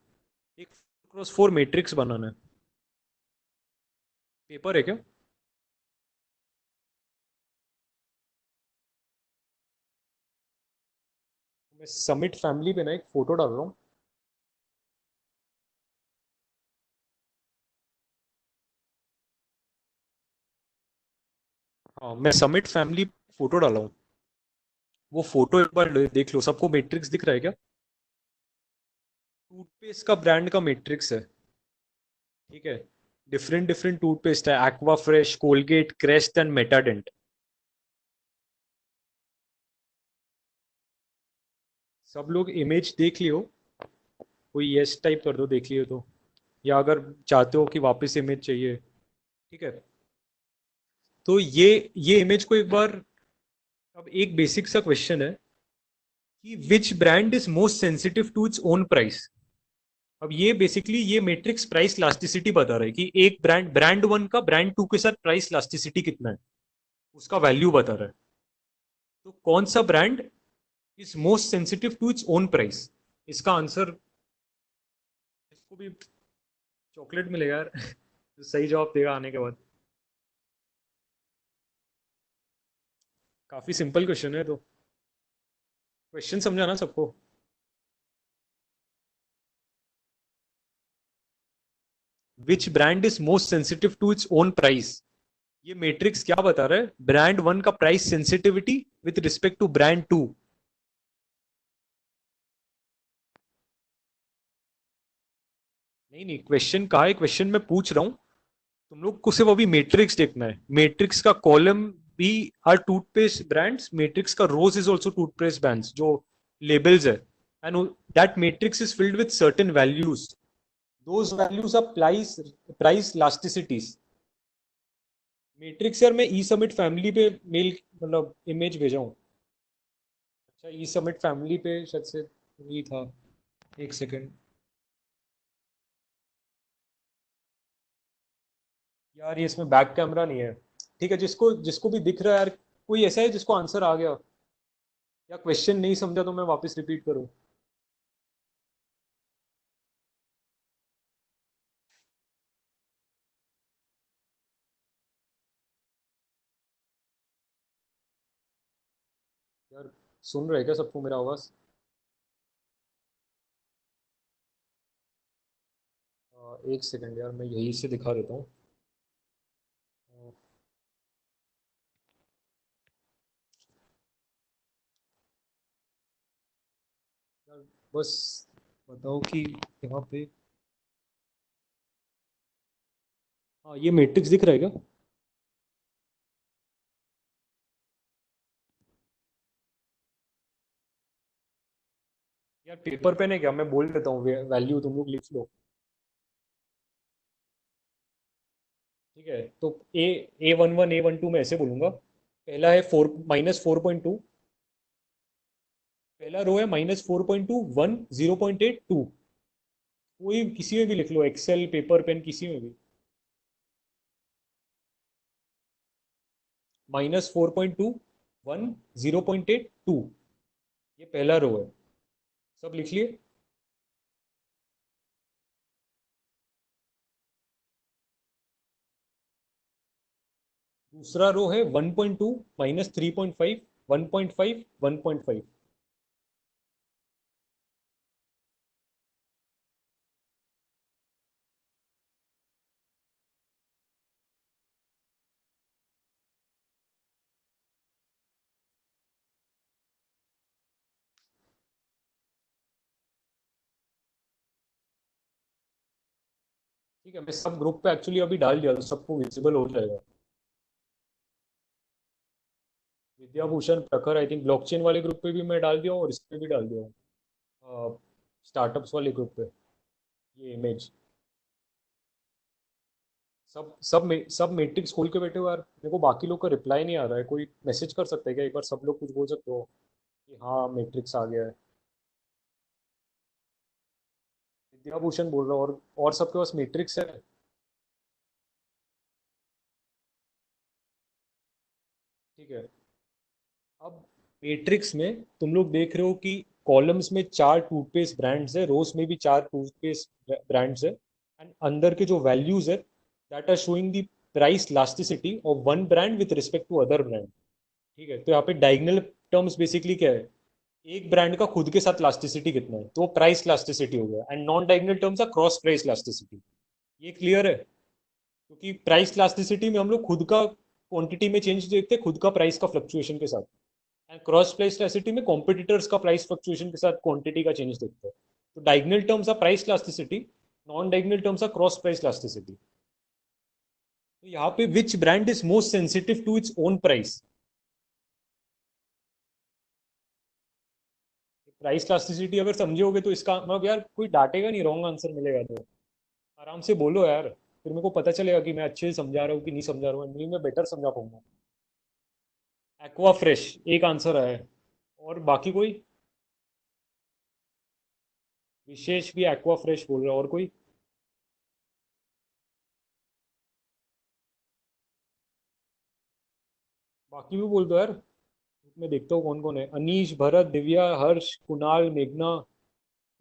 एक 4x4 मैट्रिक्स बनाना है, पेपर है क्या? मैं समिट फैमिली पे ना एक फोटो डाल रहा हूँ। हाँ, मैं समिट फैमिली फोटो डाला हूँ, वो फोटो एक बार देख लो। सबको मैट्रिक्स दिख रहा है क्या? टूथपेस्ट का ब्रांड का मैट्रिक्स है। ठीक है, डिफरेंट डिफरेंट टूथपेस्ट है, Aquafresh, Colgate, Crest and Mentadent. सब लोग इमेज देख लियो, कोई यस टाइप कर दो देख लियो तो, या अगर चाहते हो कि वापस इमेज चाहिए। ठीक है, तो ये इमेज को एक बार, अब एक बेसिक सा क्वेश्चन है कि which brand is most sensitive to its own price. अब ये बेसिकली ये मैट्रिक्स प्राइस लास्टिसिटी बता रहा है कि एक ब्रांड वन का ब्रांड टू के साथ प्राइस लास्टिसिटी कितना है, उसका वैल्यू बता रहा है। तो कौन सा brand is most sensitive to its own price? इसका आंसर, इसको भी चॉकलेट मिलेगा यार सही जवाब देगा आने के बाद। काफी सिंपल क्वेश्चन है, तो क्वेश्चन समझा ना सबको? Which brand is most sensitive to its own price, ये मैट्रिक्स क्या बता रहा है? ब्रांड वन का price sensitivity with respect to brand two. नहीं नहीं, क्वेश्चन कहा है, क्वेश्चन में पूछ रहा हूं तुम लोग को सिर्फ अभी मैट्रिक्स देखना है, मैट्रिक्स का कॉलम भी आर टूथपेस्ट ब्रांड्स, मैट्रिक्स का rows is also toothpaste brands जो लेबल्स है, and that matrix is filled with certain values, those values are price elasticities. Matrix यार मैं ई समिट फैमिली पे मेल मतलब इमेज भेजा हूँ। अच्छा ई समिट फैमिली पे शायद से वही था, एक सेकेंड यार, ये इसमें बैक कैमरा नहीं है। ठीक है, जिसको जिसको भी दिख रहा है यार, कोई ऐसा है जिसको आंसर आ गया या क्वेश्चन नहीं समझा तो मैं वापस रिपीट करूं? यार सुन रहे क्या सबको मेरा आवाज? एक सेकंड यार, मैं यही से दिखा देता हूँ। यार बस बताओ कि यहाँ पे, हाँ ये मैट्रिक्स दिख रहा है क्या? यार पेपर पेन है क्या? मैं बोल देता हूँ वैल्यू, तुम लोग लिख लो। ठीक है, तो ए11 ए12 में ऐसे बोलूंगा। पहला है -4.2, पहला रो है -4.2 1 0.8 2। कोई किसी में भी लिख लो, एक्सेल पेपर पेन किसी में भी। -4.2 1 0.8 2, ये पहला रो है। सब लिख लिए? दूसरा रो है 1.2 -3.5 1.5 1.5। ठीक है, मैं सब ग्रुप पे एक्चुअली अभी डाल दिया तो सबको विजिबल हो जाएगा। विद्याभूषण प्रखर आई थिंक ब्लॉकचेन वाले ग्रुप पे भी मैं डाल दिया हूँ और इस पे भी डाल दिया हूँ, स्टार्टअप्स वाले ग्रुप पे ये इमेज। सब मैट्रिक्स खोल के बैठे हो यार, मेरे को बाकी लोग का रिप्लाई नहीं आ रहा है। कोई मैसेज कर सकता है क्या? एक बार सब लोग कुछ बोल सकते हो कि हाँ मैट्रिक्स आ गया है? विद्याभूषण बोल रहा हूँ, और सबके पास मैट्रिक्स है? ठीक है, अब मैट्रिक्स में तुम लोग देख रहे हो कि कॉलम्स में चार टूथपेस्ट ब्रांड्स है, रोज में भी चार टूथपेस्ट ब्रांड्स है, एंड अंदर के जो वैल्यूज है that are showing the price elasticity of one brand with respect to other brand. ठीक है, तो यहाँ पे डायगनल टर्म्स बेसिकली क्या है? एक ब्रांड का खुद के साथ लास्टिसिटी कितना है, तो प्राइस लास्टिसिटी हो गया, and non diagonal terms are cross price elasticity. ये क्लियर है? क्योंकि प्राइस लास्टिसिटी में हम लोग खुद का क्वांटिटी में चेंज देखते हैं, खुद का प्राइस का फ्लक्चुएशन के साथ, एंड क्रॉस प्राइस लास्टिसिटी में कॉम्पिटिटर्स का प्राइस फ्लक्चुएशन के साथ क्वांटिटी का चेंज देखते हैं। तो diagonal terms are price elasticity, non diagonal terms are cross price elasticity. तो यहाँ पे which brand is most sensitive to its own price? Price elasticity अगर समझोगे तो इसका मतलब यार कोई डांटेगा नहीं, रॉन्ग आंसर मिलेगा तो आराम से बोलो यार, फिर मेरे को पता चलेगा कि मैं अच्छे से समझा रहा हूँ कि नहीं समझा रहा हूँ, नहीं मैं बेटर समझा पाऊंगा। एक्वा फ्रेश एक आंसर है, और बाकी कोई? विशेष भी एक्वा फ्रेश बोल रहा है, और कोई? बाकी भी बोल दो यार, मैं देखता हूँ कौन कौन है। अनीश, भरत, दिव्या, हर्ष, कुणाल, मेघना,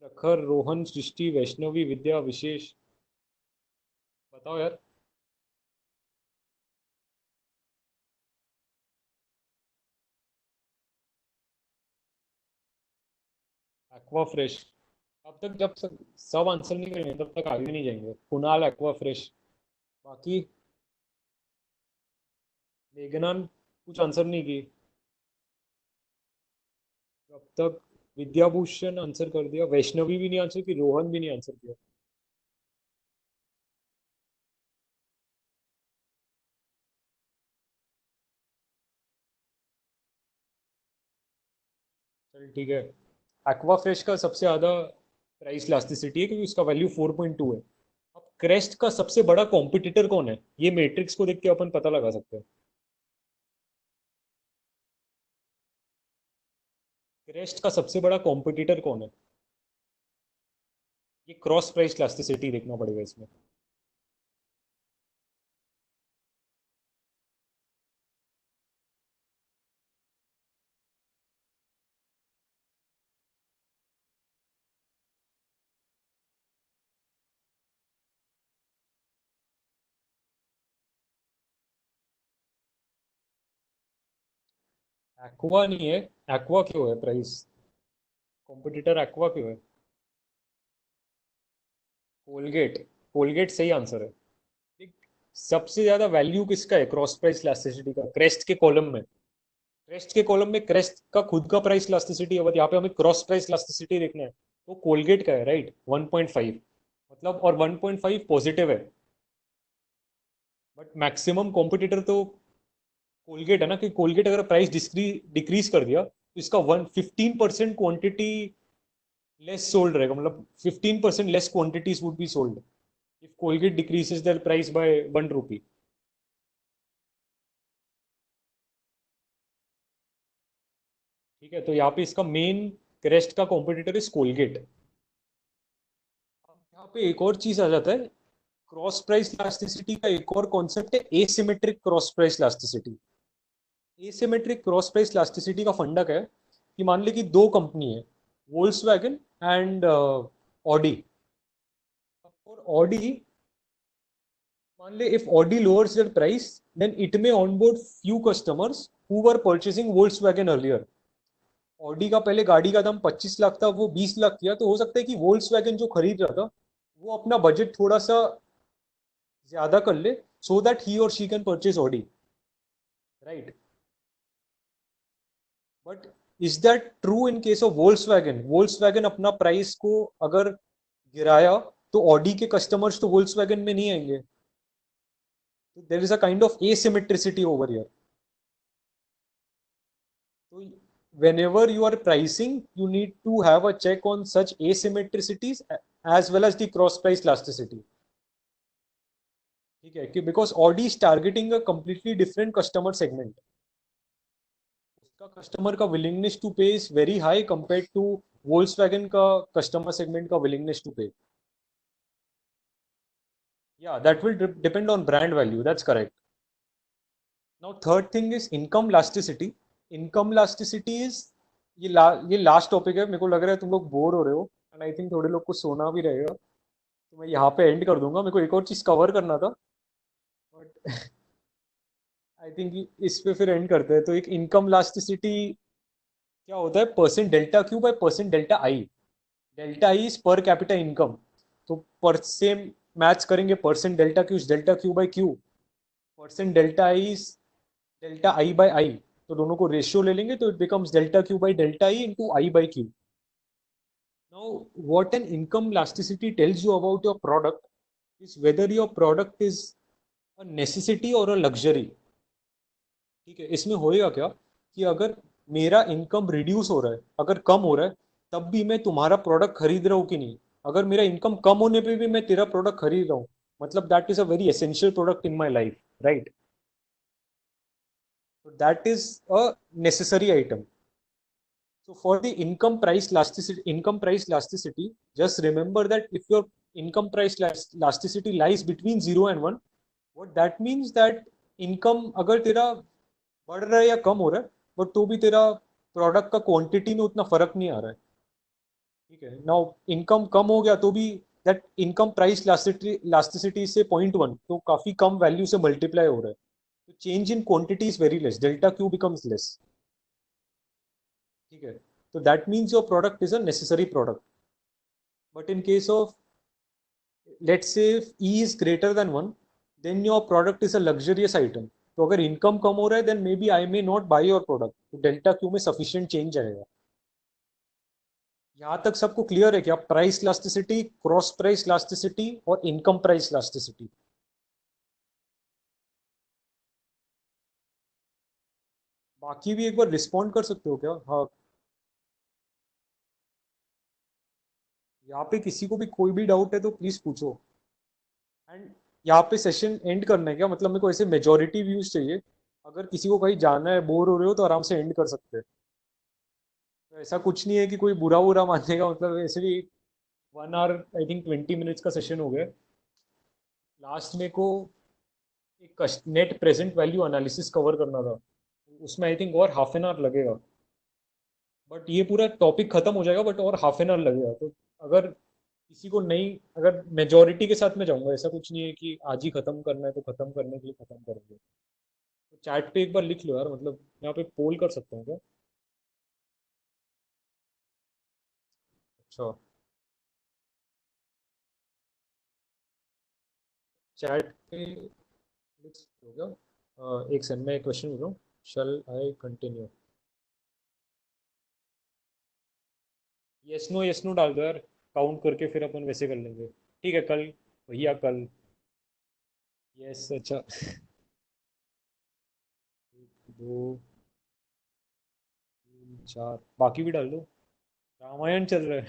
प्रखर, रोहन, सृष्टि, वैष्णवी, विद्या, विशेष। बताओ यार। एक्वा फ्रेश, अब तक जब सब आंसर नहीं करेंगे तब तक आगे नहीं जाएंगे। कुणाल एक्वा फ्रेश, बाकी मेघना कुछ आंसर नहीं की अब तक। विद्याभूषण आंसर कर दिया, वैष्णवी भी नहीं आंसर की, रोहन भी नहीं आंसर किया। चल ठीक है, एक्वा फ्रेश का सबसे ज़्यादा प्राइस इलास्टिसिटी है क्योंकि उसका वैल्यू 4.2 है। अब क्रेस्ट का सबसे बड़ा कॉम्पिटिटर कौन है, ये मैट्रिक्स को देख के अपन पता लगा सकते हैं। क्रेस्ट का सबसे बड़ा कॉम्पिटिटर कौन है, ये क्रॉस प्राइस इलास्टिसिटी देखना पड़ेगा इसमें। एक्वा नहीं है, एक्वा क्यों है प्राइस, कॉम्पिटिटर एक्वा क्यों है? कोलगेट, कोलगेट सही आंसर है। एक, सबसे ज्यादा वैल्यू किसका है क्रॉस प्राइस इलास्टिसिटी का, क्रेस्ट के कॉलम में। क्रेस्ट के कॉलम में क्रेस्ट का खुद का प्राइस इलास्टिसिटी है, बट यहाँ पे हमें क्रॉस प्राइस इलास्टिसिटी देखना है, तो कोलगेट का है राइट 1.5, मतलब और 1.5 पॉजिटिव है। बट मैक्सिमम कॉम्पिटिटर तो कोलगेट है ना, कि कोलगेट अगर प्राइस डिक्रीज कर दिया तो इसका 15% क्वांटिटी लेस सोल्ड रहेगा, मतलब 15% less quantities would be sold if Colgate decreases their price by 1 rupee. ठीक है, तो यहाँ पे इसका मेन क्रेस्ट का कॉम्पिटिटर इज कोलगेट। यहाँ पे एक और चीज आ जाता है, क्रॉस प्राइस इलास्टिसिटी का एक और कॉन्सेप्ट है asymmetric cross price elasticity. Asymmetric cross price elasticity का फंडा क्या है कि मान ले कि दो कंपनी है, वोल्क्सवैगन एंड ऑडी, और ऑडी, मान ले if Audi lowers their price then it may onboard few customers who were purchasing Volkswagen earlier. Audi का पहले गाड़ी का दाम 25 लाख था, वो 20 लाख किया, तो हो सकता है कि वोल्क्सवैगन जो खरीद रहा था वो अपना बजट थोड़ा सा ज्यादा कर ले, सो दैट ही और she can purchase Audi, right. But is that true in case of Volkswagen? Volkswagen अपना प्राइस को अगर गिराया तो ऑडी के कस्टमर्स तो वोल्क्सवैगन में नहीं आएंगे, तो there is a kind of asymmetricity over here. So whenever you are pricing, you need to have a check on such asymmetricities as well as the cross price elasticity. ठीक है, कि because Audi is targeting a completely different customer segment. उसका कस्टमर का willingness to pay is very high compared to Volkswagen का customer segment का willingness to pay. Yeah, that will depend on brand value. That's correct. Now third thing is income elasticity. Income elasticity is ये लास्ट टॉपिक है, मेरे को लग रहा है तुम लोग बोर हो रहे हो एंड आई थिंक थोड़े लोग को सोना भी रहेगा, तो मैं यहाँ पे एंड कर दूंगा, मेरे को एक और चीज कवर करना था बट आई थिंक इस पे फिर एंड करते हैं। तो एक इनकम इलास्टिसिटी क्या होता है, percent delta Q by percent delta I. Delta I is per capita income, तो पर सेम मैच करेंगे, percent delta Q is delta Q by Q, percent delta I is delta I by I, तो दोनों को रेशियो ले लेंगे तो it becomes delta Q by delta I into I by Q. Now, what an income elasticity tells you about your product is whether your product is a necessity or a luxury. ठीक है, इसमें होएगा क्या कि अगर मेरा इनकम रिड्यूस हो रहा है, अगर कम हो रहा है, तब भी मैं तुम्हारा प्रोडक्ट खरीद रहा हूँ कि नहीं? अगर मेरा इनकम कम होने पे भी मैं तेरा प्रोडक्ट खरीद रहा हूँ, मतलब that is a very essential product in my life, right? That is a necessary item. So for the income price elasticity, just remember that if your income price elasticity lies between 0 and 1, what that means that income अगर तेरा बढ़ रहा है या कम हो रहा है, बट तो भी तेरा प्रोडक्ट का क्वांटिटी में उतना फर्क नहीं आ रहा है। ठीक है, नाउ इनकम कम हो गया तो भी दैट इनकम प्राइस इलास्टिसिटी से 0.1, तो काफी कम वैल्यू से मल्टीप्लाई हो रहा है, तो change in quantity is very less, delta Q becomes less. ठीक है, तो that means your product is a necessary product. But in case of let's say E is greater than 1, then your product is a luxurious item, तो अगर इनकम कम हो रहा है then maybe I may not buy your product, तो डेल्टा क्यू में सफिशिएंट चेंज आएगा। यहाँ तक सबको क्लियर है क्या? Price elasticity, cross price elasticity और इनकम प्राइस इलास्टिसिटी। बाकी भी एक बार रिस्पॉन्ड कर सकते हो क्या? हाँ, यहाँ पे किसी को भी कोई भी डाउट है तो प्लीज पूछो। एंड यहाँ पे सेशन एंड करना है क्या? मतलब मेरे को ऐसे मेजोरिटी व्यूज चाहिए। अगर किसी को कहीं जाना है, बोर हो रहे हो तो आराम से एंड कर सकते हैं। तो ऐसा कुछ नहीं है कि कोई बुरा बुरा मानेगा। मतलब ऐसे भी 1 आवर आई थिंक 20 मिनट्स का सेशन हो गया। लास्ट में को एक net present value analysis cover करना था, उसमें आई थिंक और हाफ एन आवर लगेगा। बट ये पूरा टॉपिक खत्म हो जाएगा, बट और हाफ एन आवर लगेगा। तो अगर किसी को नहीं, अगर मेजोरिटी के साथ में जाऊंगा, ऐसा कुछ नहीं है कि आज ही खत्म करना है तो खत्म करने के लिए खत्म करेंगे। तो चैट पे एक बार लिख लो यार, मतलब यहाँ पे पोल कर सकता हूँ क्या? अच्छा, चैट पे लिख सकते हो क्या? एक सेकंड में क्वेश्चन बोल रहा हूँ। शल आई कंटिन्यू? यस नो डाल दो यार, काउंट करके फिर अपन वैसे कर लेंगे। ठीक है, कल भैया कल। यस, अच्छा। एक, दो, तीन, चार, बाकी भी डाल दो। रामायण चल रहा है।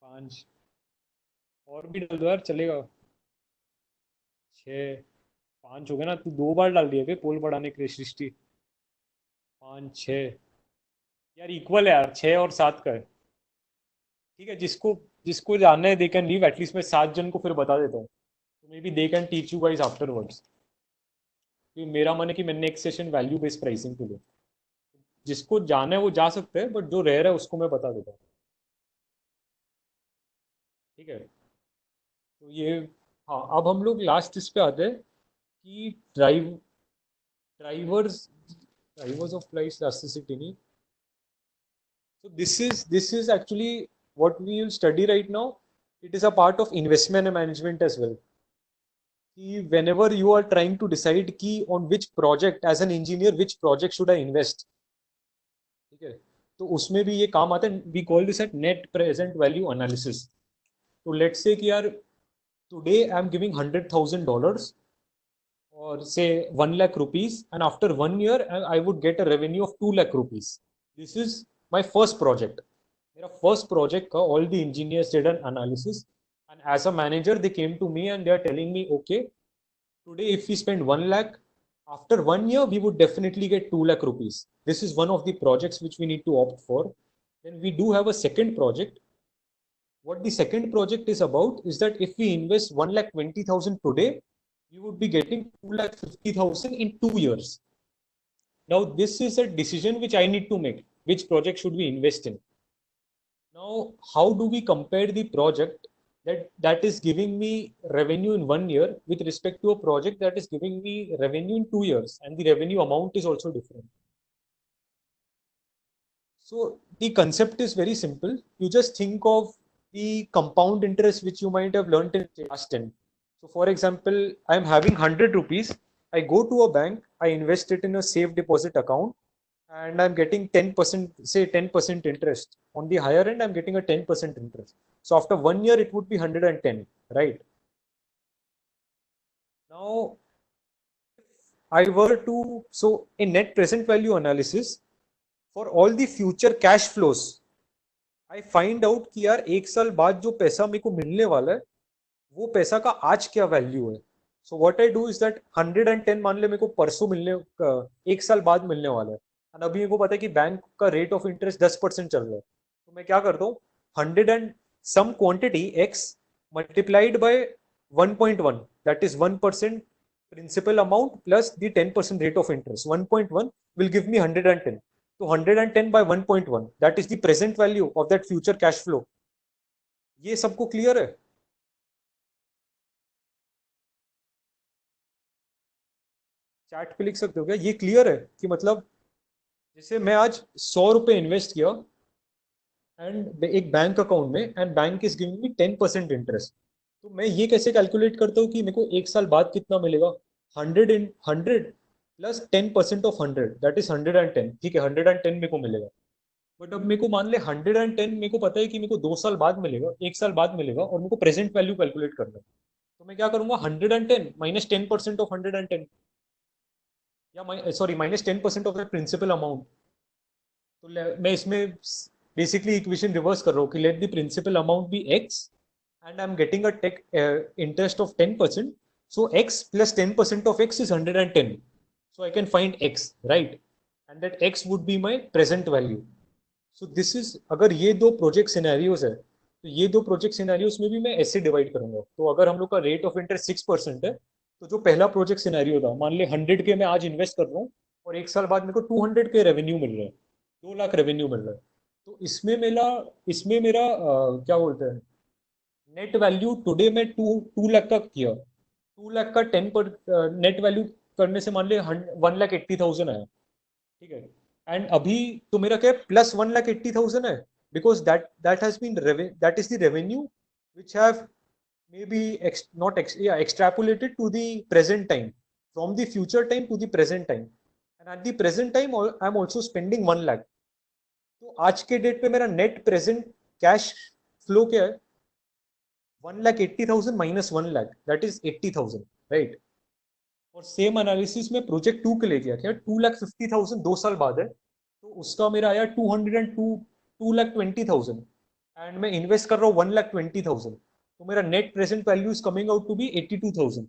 पाँच और भी डाल दो यार, चलेगा। छः, पाँच हो गया ना? तू 2 बार डाल दिया क्या पोल बढ़ाने के लिए सृष्टि? पाँच, छः। यार इक्वल है यार, 6 और 7 का है। ठीक है, जिसको जिसको जानना है दे कैन लीव। एटलीस्ट मैं 7 जन को फिर बता देता हूँ, तो may be they can teach you guys afterwards. क्योंकि मेरा मन है कि मैं next session value based pricing के लिए, जिसको जाना है वो जा सकते हैं, बट जो रह रहा है उसको मैं बता देता हूँ। ठीक है, तो ये, हाँ, अब हम लोग लास्ट इस पे आते हैं कि drivers drivers of price elasticity नहीं। So this is actually what we will study right now. It is a part of investment management as well. कि whenever you are trying to decide कि on which project as an engineer which project should I invest, ठीक है, तो उसमें भी ये काम आता है। We call this at net present value analysis. तो let's say कि यार today I am giving $100,000 or say 1 lakh rupees, and after 1 year I would get a revenue of 2 lakh rupees. This is my first project. मेरा फर्स्ट प्रोजेक्ट का all the engineers did an analysis, and as a manager they came to me and they are telling me, okay, today if we spend 1 lakh, after 1 year we would definitely get 2 lakh rupees. This is one of the projects which we need to opt for. Then we do have a second project. What the second project is about is that if we invest 1,20,000 today, we would be getting 2,50,000 in 2 years. Now this is a decision which I need to make. Which project should we invest in? Now, how do we compare the project that is giving me revenue in 1 year with respect to a project that is giving me revenue in 2 years, and the revenue amount is also different? So the concept is very simple. You just think of the compound interest which you might have learned in class 10. So for example, I am having 100 rupees. I go to a bank, I invest it in a safe deposit account, and I'm getting 10%, say 10% interest. On the higher end, I'm getting a 10% interest. So after 1 year, it would be 110, right? Now, I were to, so in net present value analysis, for all the future cash flows, I find out कि यार 1 साल बाद जो पैसा मेरे को मिलने वाला है, वो पैसा का आज क्या वैल्यू है। So what I do is that 110 मान ले मेरे को परसों मिलने, 1 साल बाद मिलने वाला है, और अभी मेरे को पता है कि बैंक का रेट ऑफ इंटरेस्ट 10% चल रहा है, तो मैं क्या करता हूँ, 100 and some quantity x multiplied by 1.1, that is 1% principal amount plus the 10% rate of interest, 1.1 will give me 110. So 110 by 1.1, that is the present value of that future cash flow. ये सबको क्लियर है? चैट पे लिख सकते हो क्या? ये क्लियर है कि मतलब जैसे मैं आज 100 रुपए इन्वेस्ट किया एंड एक बैंक अकाउंट में, and bank is giving me 10% interest, तो मैं ये कैसे कैलकुलेट करता हूँ कि मेरे को 1 साल बाद कितना मिलेगा? 100 प्लस 10% ऑफ 100, दैट इज 110. ठीक है, 110 मेरे को मिलेगा। बट अब मेरे को मान ले 110 मेरे को पता है कि मेरे को 2 साल बाद मिलेगा, 1 साल बाद मिलेगा, और मेरे को प्रेजेंट वैल्यू कैलकुलेट करना है। तो मैं क्या करूंगा, 110 माइनस 10% ऑफ 110, या sorry minus 10% of the principal amount. तो मैं इसमें बेसिकली इक्वेशन रिवर्स कर रहा हूँ कि let the principal amount be x and I'm getting a tech interest of 10%. So x plus 10% of x is 110. So I can find x, right? And that x would be my present value. So this is, अगर ये दो प्रोजेक्ट सिनेरियोज है तो ये दो प्रोजेक्ट सिनेरियोज में भी मैं ऐसे डिवाइड करूंगा. तो अगर हम लोग का रेट ऑफ इंटरेस्ट 6% है तो जो पहला प्रोजेक्ट सिनेरियो था, मान ले 100 के मैं आज इन्वेस्ट कर रहा हूँ और एक साल बाद मेरे को 200 के रेवेन्यू मिल रहा है, 2 लाख रेवेन्यू मिल रहा है. तो इसमें मेरा क्या बोलते हैं, नेट वैल्यू टुडे में 2 लाख का किया, 2 लाख का 10 पर नेट वैल्यू करने से मान ले 1,80,000 आया, ठीक है. एंड अभी तो मेरा क्या है, प्लस 1,80,000 है, because that has been that is the revenue which have maybe extrapolated to the present time, from the future time to the present time, and at the present time I'm also spending 1 lakh. तो आज के डेट पे मेरा नेट प्रेजेंट कैश फ्लो क्या है, 1,80,000 minus 1 lakh, that is 80,000, right. और सेम एनालिसिस में प्रोजेक्ट 2 के लिए किया, क्या 2,50,000 2 साल बाद है, तो उसका मेरा आया 2,20,000 एंड मैं इन्वेस्ट कर रहा हूँ 1,20,000. तो मेरा net present value is coming out to be 82,000.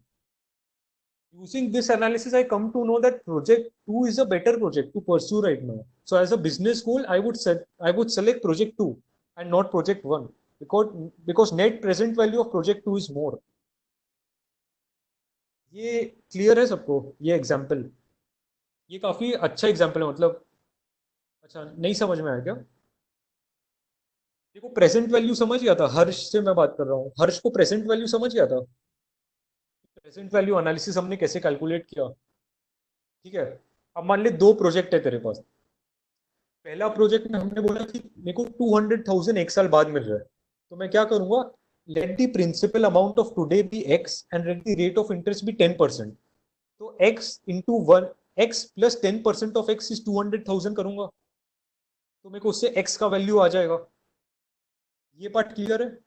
Using this analysis, I come to know that project 2 is a better project to pursue right now. So as a business goal, I would select project 2 and not project 1, because net present value of project 2 is more. ये क्लियर है सबको? ये एग्जाम्पल, ये काफी अच्छा एग्जाम्पल है. मतलब अच्छा, नहीं समझ में आया क्या? देखो, प्रेजेंट वैल्यू समझ गया था. हर्ष से मैं बात कर रहा हूँ, हर्ष को प्रेजेंट वैल्यू समझ गया था. प्रेजेंट वैल्यू एनालिसिस हमने कैसे कैलकुलेट किया, ठीक है. अब मान ले 2 प्रोजेक्ट है तेरे पास. पहला प्रोजेक्ट में हमने बोला कि मेरे को 200,000 एक साल बाद मिल रहा है, तो मैं क्या करूंगा, let the principal amount of today be x and let the rate of interest be 10%. तो x into 1, x plus 10% of x is 200,000 करूंगा, तो मेरे को उससे x का वैल्यू आ जाएगा. ये पार्ट क्लियर है?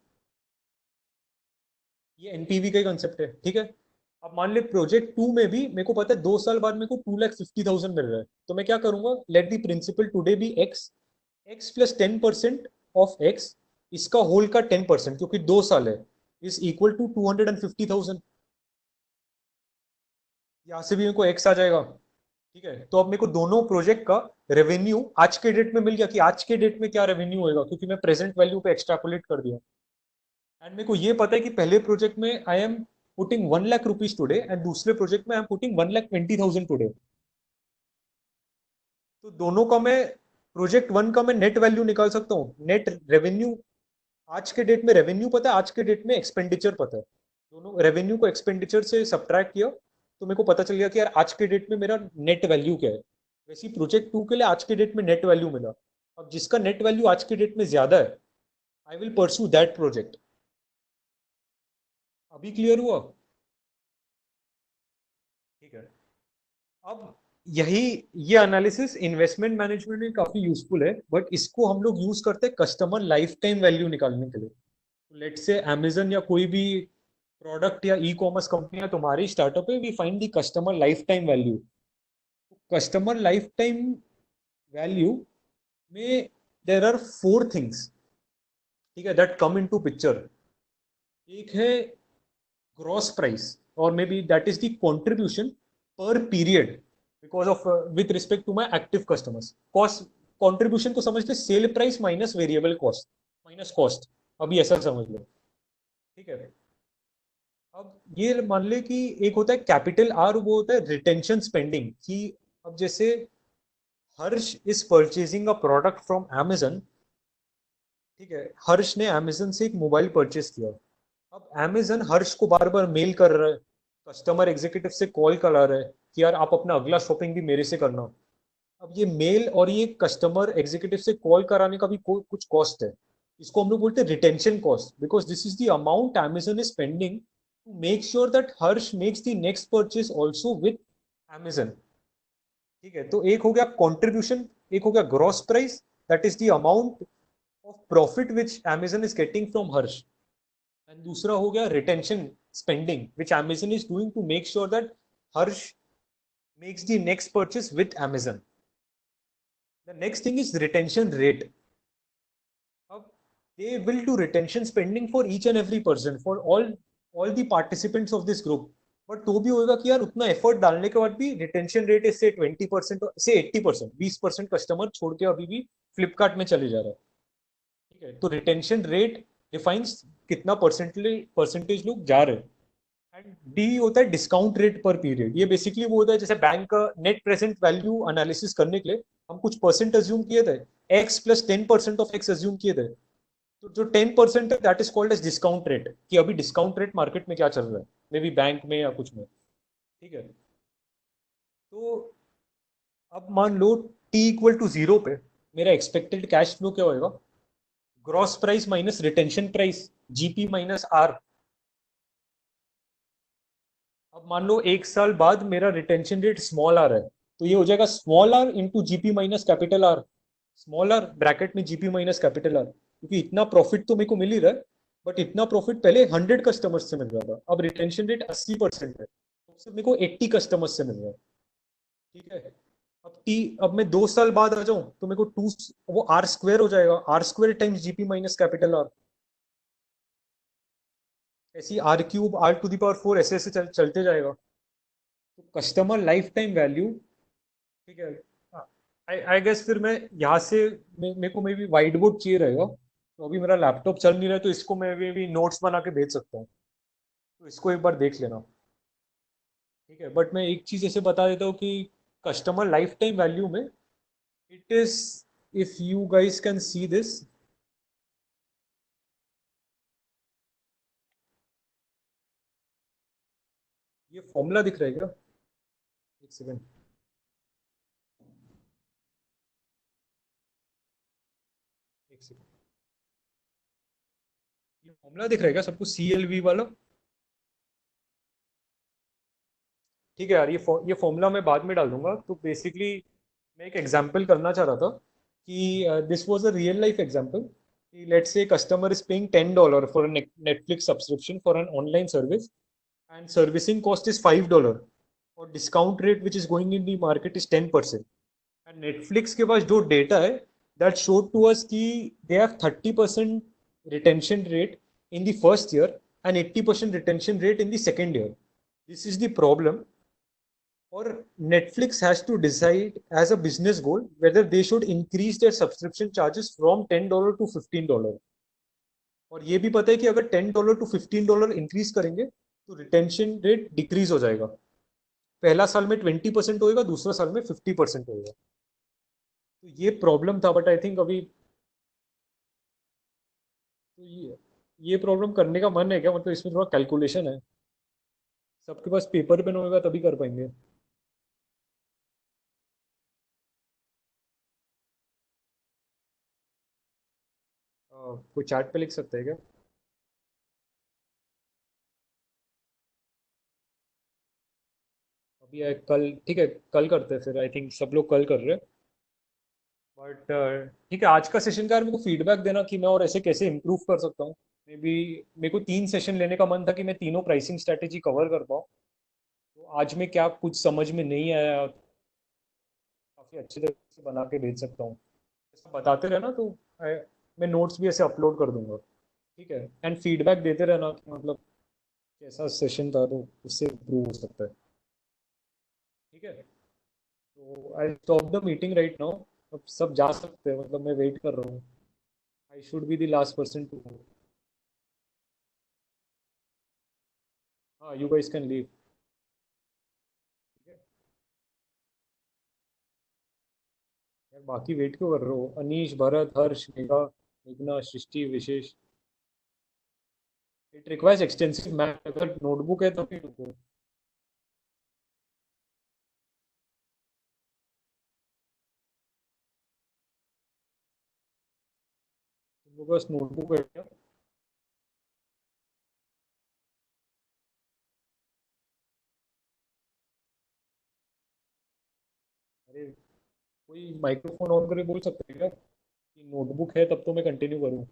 ये एनपीवी का ही कंसेप्ट है, ठीक है. अब मान ले प्रोजेक्ट 2 में भी मेरे को पता है 2 साल बाद मेरे को 2,50,000 मिल रहा है, तो मैं क्या करूंगा, let the principal today be x plus 10% of x, इसका होल का 10%, क्योंकि 2 साल है, इज इक्वल टू 250,000. यहां से भी मेरे को x आ जाएगा, ठीक है. तो अब मेरे को दोनों प्रोजेक्ट का रेवेन्यू आज के डेट में मिल गया कि आज के डेट में क्या रेवेन्यू होगा, क्योंकि मैं प्रेजेंट वैल्यू पे एक्सट्रापोलेट कर दिया. एंड मेरे को ये पता है कि पहले प्रोजेक्ट में I am putting 1 lakh rupees today and दूसरे प्रोजेक्ट में आई एम पुटिंग 1,20,000 टुडे. तो दोनों का मैं, प्रोजेक्ट 1 का मैं नेट वैल्यू निकाल सकता हूँ, नेट रेवेन्यू. आज के डेट में रेवेन्यू पता है, आज के डेट में एक्सपेंडिचर पता है. दोनों रेवेन्यू को एक्सपेंडिचर से सब्ट्रैक्ट किया तो मेरे को पता चल गया कि यार आज के डेट में मेरा नेट वैल्यू क्या है. वैसे प्रोजेक्ट 2 के लिए आज के डेट में नेट वैल्यू मिला. अब जिसका नेट वैल्यू आज के डेट में ज्यादा है, I will pursue that project. अभी क्लियर हुआ? ठीक है. अब यही, ये एनालिसिस इन्वेस्टमेंट मैनेजमेंट में काफी यूजफुल है, बट इसको हम लोग यूज करते हैं कस्टमर लाइफ टाइम वैल्यू निकालने के लिए. लेट से अमेजन या कोई भी प्रोडक्ट या ई कॉमर्स कंपनी तुम्हारी स्टार्टअप है, we find the customer lifetime value. Customer lifetime value में देर आर 4 थिंग्स, ठीक है, दैट कम इनटू पिक्चर. एक है ग्रॉस प्राइस, और maybe that is the contribution per period because of with respect to my active customers. Cost, contribution को समझते sale price minus variable cost minus cost. अभी ऐसा समझ लो, ठीक है. अब ये मान ले कि एक होता है कैपिटल आर, वो होता है रिटेंशन स्पेंडिंग. कि अब जैसे Harsh is purchasing a product from Amazon, ठीक है. हर्ष ने अमेजन से एक मोबाइल परचेज किया. अब अमेजन हर्ष को बार बार मेल कर रहा है, कस्टमर एग्जीक्यूटिव से कॉल करा रहा है कि यार आप अपना अगला शॉपिंग भी मेरे से करना. अब ये मेल और ये कस्टमर एग्जीक्यूटिव से कॉल कराने का भी कुछ कॉस्ट है. इसको हम लोग बोलते हैं retention cost, because this is the amount Amazon is spending to make sure that Harsh makes the next purchase also with Amazon, ठीक है. तो एक हो गया कॉन्ट्रीब्यूशन, एक हो गया gross price, that is the amount of profit which Amazon is getting from Harsh. And दूसरा हो गया retention spending which Amazon is doing to make sure that Harsh makes the next purchase with Amazon. The next thing is retention rate. they will do retention spending for each and every person, for all the participants of this group. But तो भी होगा कि यार उतना एफर्ट डालने के बाद भी रिटेंशन रेट से 20% से 80%, 20% कस्टमर छोड़ के अभी भी फ्लिपकार्ट में चले जा रहा है. ठीक है, तो रिटेंशन रेट डिफाइंस कितना परसेंटेज लोग जा रहे हैं. एंड डी होता है डिस्काउंट रेट पर पीरियड. ये बेसिकली वो होता है जैसे बैंक का नेट प्रेजेंट वैल्यू एनालिसिस करने के लिए हम कुछ परसेंट अज्यूम किए थे, X plus 10% of X assume किए थे. तो जो 10% है that is called as discount rate, कि अभी डिस्काउंट रेट मार्केट में क्या चल रहा है, मे बी बैंक में या कुछ में. ठीक है, तो अब मान लो टी इक्वल टू 0 पे मेरा एक्सपेक्टेड कैश फ्लो क्या होएगा, gross price minus retention price, GP minus R. अब मान लो एक साल बाद मेरा रिटेंशन रेट स्मॉल आर है, तो ये हो जाएगा small R into GP minus capital R. Small R bracket में जीपी माइनस कैपिटल आर, क्योंकि इतना प्रॉफिट तो मेरे को मिल ही रहा है, बट इतना प्रॉफिट पहले 100 कस्टमर्स से मिल रहा था, अब रिटेंशन रेट 80% है, तो सिर्फ मेरे को 80 कस्टमर्स से मिल रहा है. ठीक है, अब मैं 2 साल बाद आ जाऊं तो मेरे को वो आर स्क्वायर हो जाएगा, R square times GP minus capital R. ऐसी R cube R to the power 4 ऐसे ऐसे चलते जाएगा. तो कस्टमर लाइफ टाइम वैल्यू. ठीक है, आई गेस फिर मैं यहाँ से मेरे को मे भी व्हाइट बोर्ड चाहिए रहेगा. तो अभी मेरा लैपटॉप चल नहीं रहा है, तो इसको मैं भी नोट्स बना के भेज सकता हूँ, तो इसको एक बार देख लेना. ठीक है, बट मैं एक चीज ऐसे बता देता हूँ कि कस्टमर लाइफ टाइम वैल्यू में it is, if you guys can see this, ये फॉर्मूला दिख रहा है क्या, एक सेकेंड. एक सेकेंड, ये फॉर्मूला दिख रहा है क्या सबको, CLV वाला. ठीक है यार, ये फॉर्मूला मैं बाद में डाल दूंगा. तो बेसिकली मैं एक एग्जांपल करना चाह रहा था कि this was a real life example, कि let's say customer is paying $10 for Netflix subscription for an online service, and servicing cost is $5, और discount rate which is going in the market is 10%. And Netflix के पास जो डेटा है दैट शोड टू अस कि they have 30% retention rate in the first year and 80% retention rate in the second year. This is the problem. Or Netflix has to decide as a business goal whether they should increase their subscription charges from $10 to $15. और ये भी पता है कि अगर $10 to $15 इंक्रीज करेंगे तो रिटेंशन रेट डिक्रीज हो जाएगा. पहला साल में 20% होएगा, दूसरा साल में 50% होएगा. तो ये प्रॉब्लम था, बट आई थिंक अभी तो ये प्रॉब्लम करने का मन है क्या, मतलब इसमें थोड़ा कैलकुलेशन है. सबके पास पेपर पेन होगा तभी कर पाएंगे. कोई चैट पे लिख सकता है क्या. अभी कल, ठीक है कल करते हैं फिर, आई थिंक सब लोग कल कर रहे हैं. बट ठीक है, आज का सेशन का यार मेरे को फीडबैक देना कि मैं और ऐसे कैसे इम्प्रूव कर सकता हूँ. मे बी मेरे को 3 सेशन लेने का मन था कि मैं तीनों प्राइसिंग स्ट्रैटेजी कवर कर पाऊँ. तो आज में क्या कुछ समझ में नहीं आया, काफ़ी अच्छी तरह से बना के भेज सकता हूँ. ऐसा बताते रहना तो मैं नोट्स भी ऐसे अपलोड कर दूंगा. ठीक है, एंड फीडबैक देते रहना कि मतलब कैसा सेशन था, तो उससे इम्प्रूव हो सकता है. ठीक है, तो I stop the meeting right now. अब सब जा सकते हैं, मतलब मैं वेट कर रहा हूँ. I should be the last person to. हाँ, यू गाइस कैन लीव. यार बाकी वेट क्यों कर रहे हो, अनीश, भरत, हर्ष, मेघा, मेघना, सृष्टि, विशेष. इट रिक्वायर्स एक्सटेंसिव मैथ, अगर नोटबुक है तो फिर रुको. तुम लोगों के पास नोटबुक है क्या. अरे कोई माइक्रोफोन ऑन करके बोल सकते हैं क्या कि नोटबुक है, तब तो मैं कंटिन्यू करूँ.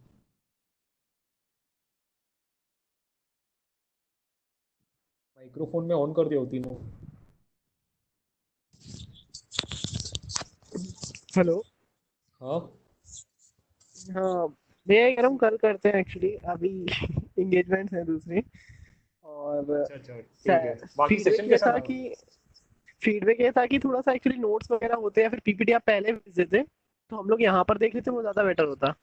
माइक्रोफोन में ऑन कर दिया हो तीनों. हेलो. हाँ. हाँ, भैया कह रहा हूँ कल करते हैं एक्चुअली, अभी एंगेजमेंट्स है दूसरी। और अच्छा अच्छा ठीक है, बाकी फीडबैक सेशन ये कैसा था रहा? कि फीडबैक ये था कि थोड़ा सा एक्चुअली नोट्स वगैरह होते हैं, फिर पीपीटी आप पहले भेज देते तो हम लोग यहाँ पर देख लेते, वो ज्यादा बेटर होता।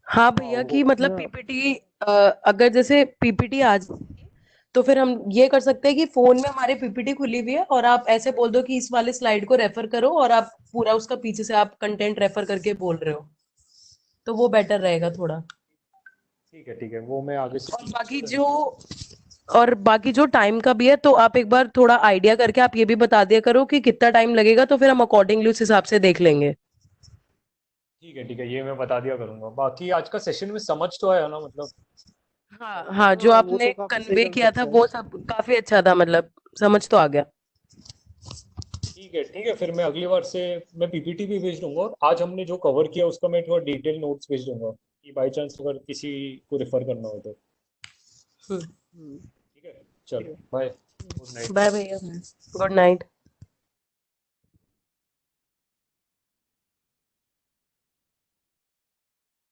हाँ हाँ भैया वो कि मतलब हाँ पीपीटी, अगर जैसे पीपीटी आ जाए तो फिर हम ये कर सकते हैं कि फोन में हमारे पीपीटी खुली हुई है और आप ऐसे बोल दो कि इस वाले स्लाइड को रेफर करो और आप पूरा उसका पीछे से आप कंटेंट रेफर करके बोल रहे हो, तो वो बेटर रहेगा थोड़ा। ठीक है, वो मैं आगे से और टीचर्स को बाकी जो करूँगा। और बाकी जो टाइम का भी है तो आप एक बार थोड़ा आइडिया करके आप ये भी बता दिया करो कि कितना टाइम लगेगा, तो फिर हम अकॉर्डिंगली उस हिसाब से देख लेंगे। ठीक है, ये मैं बता दिया करूंगा। बाकी आज का सेशन में समझ तो आया ना, मतलब हाँ सारा हाँ, कुछ? जो हाँ, वो आपने तो काफी सही कन्वे किया था कंसेप्ट है। वो सब काफी अच्छा था, मतलब समझ तो आ गया। ठीक है, फिर मैं अगली बार से मैं पीपीटी भी भेज दूंगा, और आज हमने जो कवर किया उसका मैं थोड़ा डिटेल नोट्स भेज दूंगा कि बाई चांस अगर किसी को रेफर करना हो तो। हम्म। हम्म, ठीक है, ठीक चलो है। Bye, good night. बाय भैया, गुड नाइट।